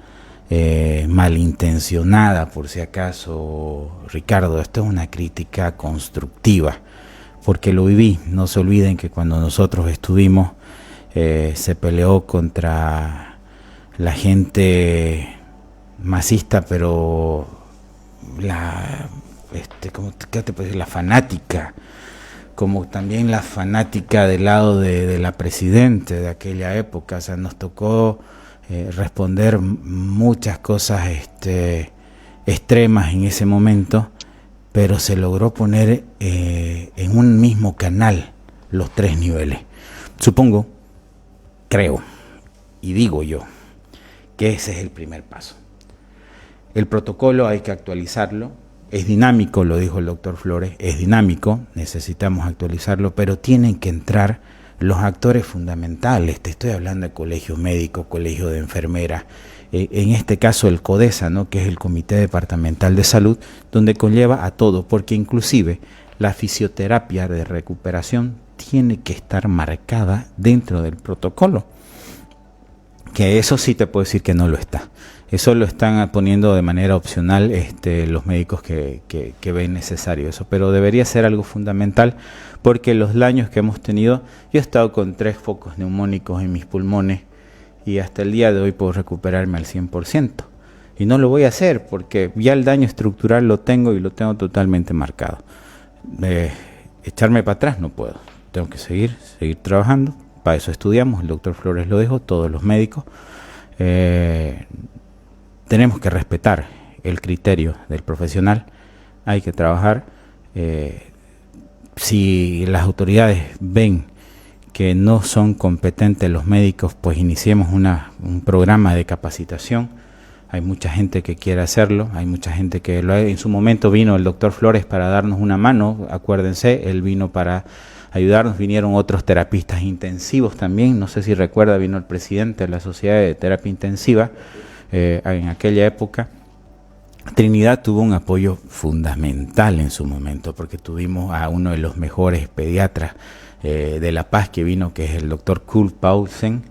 malintencionada, por si acaso, Ricardo. Esto es una crítica constructiva, porque lo viví. No se olviden que cuando nosotros estuvimos, se peleó contra la gente masista, pero ¿qué te puedo decir? La fanática, como también la fanática del lado de la presidente de aquella época. O sea, nos tocó responder muchas cosas extremas en ese momento, pero se logró poner en un mismo canal los tres niveles. Supongo, creo, y digo yo, que ese es el primer paso. El protocolo hay que actualizarlo, es dinámico, lo dijo el doctor Flores, es dinámico, necesitamos actualizarlo, pero tienen que entrar los actores fundamentales. Te estoy hablando de colegios médicos, colegio de enfermeras, en este caso el CODESA, ¿no?, que es el Comité Departamental de Salud, donde conlleva a todo, porque inclusive la fisioterapia de recuperación tiene que estar marcada dentro del protocolo, que eso sí te puedo decir que no lo está. Eso lo están poniendo de manera opcional los médicos que ven necesario eso, pero debería ser algo fundamental, porque los daños que hemos tenido, yo he estado con 3 focos neumónicos en mis pulmones y hasta el día de hoy puedo recuperarme al 100%. Y no lo voy a hacer porque ya el daño estructural lo tengo y lo tengo totalmente marcado. Echarme para atrás no puedo, tengo que seguir trabajando. Para eso estudiamos, el doctor Flores lo dijo, todos los médicos. Tenemos que respetar el criterio del profesional, hay que trabajar. Si las autoridades ven que no son competentes los médicos, pues iniciemos un programa de capacitación. Hay mucha gente que quiere hacerlo, hay mucha gente que lo ha. En su momento vino el doctor Flores para darnos una mano, acuérdense, él vino para ayudarnos, vinieron otros terapistas intensivos también, no sé si recuerda, vino el presidente de la Sociedad de Terapia Intensiva en aquella época. Trinidad tuvo un apoyo fundamental en su momento, porque tuvimos a uno de los mejores pediatras de La Paz que vino, que es el doctor Kurt Paulsen,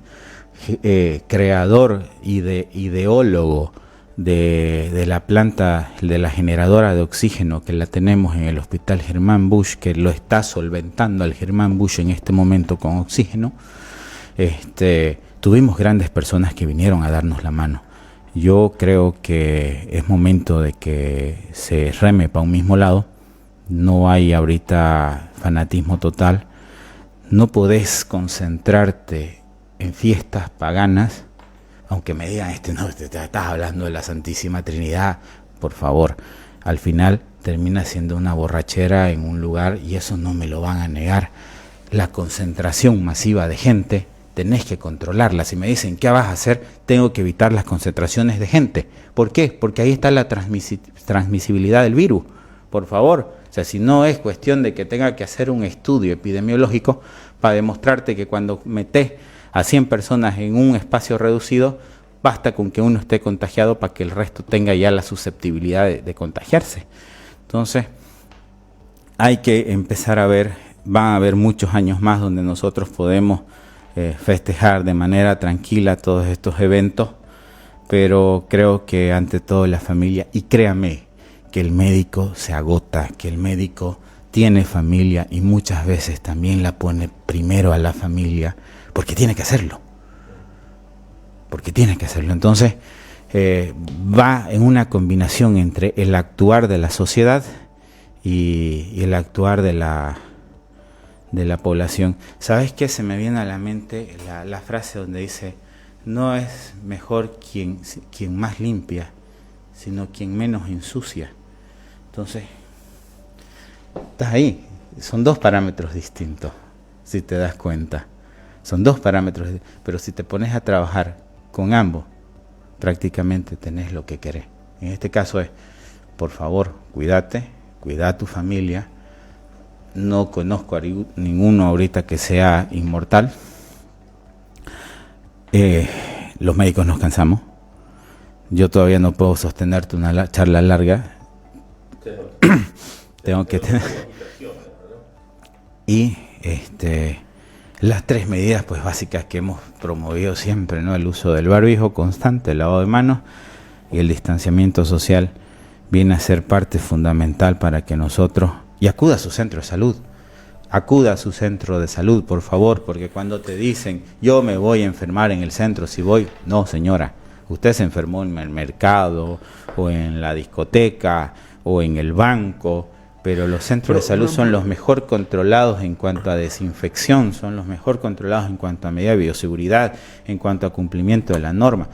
creador y ideólogo de la planta, de la generadora de oxígeno que la tenemos en el Hospital Germán Busch, que lo está solventando al Germán Busch en este momento con oxígeno. Tuvimos grandes personas que vinieron a darnos la mano. Yo creo que es momento de que se reme para un mismo lado. No hay ahorita fanatismo total. No podés concentrarte en fiestas paganas, aunque me digan, no, te estás hablando de la Santísima Trinidad, por favor. Al final termina siendo una borrachera en un lugar y eso no me lo van a negar. La concentración masiva de gente, tenés que controlarla. Si me dicen, ¿qué vas a hacer? Tengo que evitar las concentraciones de gente. ¿Por qué? Porque ahí está la transmisibilidad del virus. Por favor, o sea, si no es cuestión de que tenga que hacer un estudio epidemiológico para demostrarte que cuando metés a 100 personas en un espacio reducido, basta con que uno esté contagiado para que el resto tenga ya la susceptibilidad de contagiarse. Entonces, hay que empezar a ver, van a haber muchos años más donde nosotros podemos festejar de manera tranquila todos estos eventos, pero creo que ante todo la familia, y créame que el médico se agota, que el médico tiene familia y muchas veces también la pone primero a la familia, porque tiene que hacerlo. Entonces, va en una combinación entre el actuar de la sociedad y el actuar de la población. ¿Sabes qué? Se me viene a la mente la frase donde dice, no es mejor quien más limpia, sino quien menos ensucia. Entonces, estás ahí. Son dos parámetros distintos, si te das cuenta. Son dos parámetros, pero si te pones a trabajar con ambos, prácticamente tenés lo que querés. En este caso es, por favor, cuídate, cuida a tu familia. No conozco a ninguno ahorita que sea inmortal. Los médicos nos cansamos. Yo todavía no puedo sostenerte una charla larga. Tengo que tener. Y las 3 medidas pues básicas que hemos promovido siempre, ¿no? El uso del barbijo constante, el lavado de manos y el distanciamiento social viene a ser parte fundamental para que nosotros, y acuda a su centro de salud, por favor, porque cuando te dicen, yo me voy a enfermar en el centro, si voy, no señora, usted se enfermó en el mercado, o en la discoteca, o en el banco, pero los centros de salud son los mejor controlados en cuanto a desinfección, son los mejor controlados en cuanto a medida de bioseguridad, en cuanto a cumplimiento de la norma.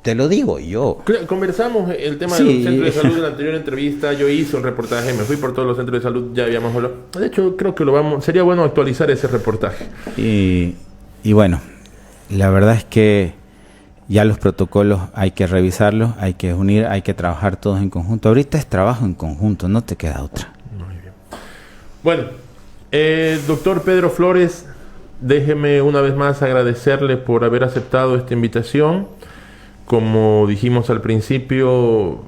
Te lo digo yo. Conversamos el tema de los centros de salud en la anterior entrevista. Yo hice un reportaje, me fui por todos los centros de salud, ya habíamos hablado. De hecho, creo que sería bueno actualizar ese reportaje. Y bueno, la verdad es que ya los protocolos hay que revisarlos, hay que unir, hay que trabajar todos en conjunto. Ahorita es trabajo en conjunto, no te queda otra. Muy bien. Bueno, doctor Pedro Flores, déjeme una vez más agradecerle por haber aceptado esta invitación. Como dijimos al principio,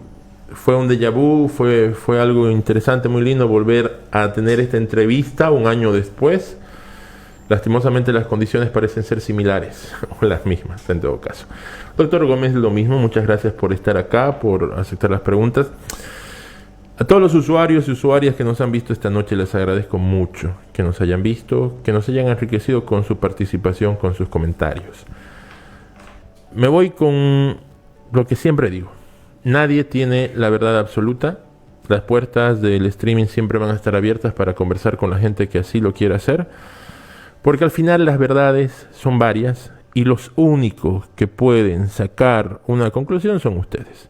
fue un déjà vu, fue algo interesante, muy lindo volver a tener esta entrevista un año después. Lastimosamente las condiciones parecen ser similares, o las mismas en todo caso. Doctor Gómez, lo mismo, muchas gracias por estar acá, por aceptar las preguntas. A todos los usuarios y usuarias que nos han visto esta noche les agradezco mucho que nos hayan visto, que nos hayan enriquecido con su participación, con sus comentarios. Me voy con lo que siempre digo. Nadie tiene la verdad absoluta. Las puertas del streaming siempre van a estar abiertas para conversar con la gente que así lo quiera hacer. Porque al final las verdades son varias y los únicos que pueden sacar una conclusión son ustedes.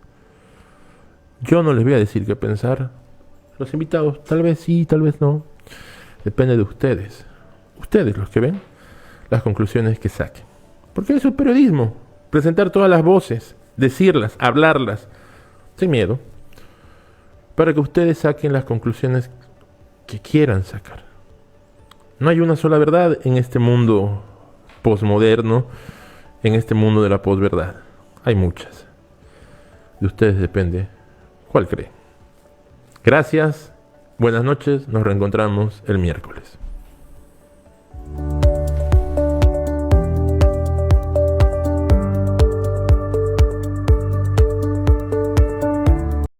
Yo no les voy a decir qué pensar. Los invitados, tal vez sí, tal vez no. Depende de ustedes. Ustedes los que ven las conclusiones que saquen. Porque eso es periodismo. Presentar todas las voces, decirlas, hablarlas, sin miedo, para que ustedes saquen las conclusiones que quieran sacar. No hay una sola verdad en este mundo posmoderno, en este mundo de la posverdad. Hay muchas. De ustedes depende ¿Cuál cree? Gracias, buenas noches, nos reencontramos el miércoles.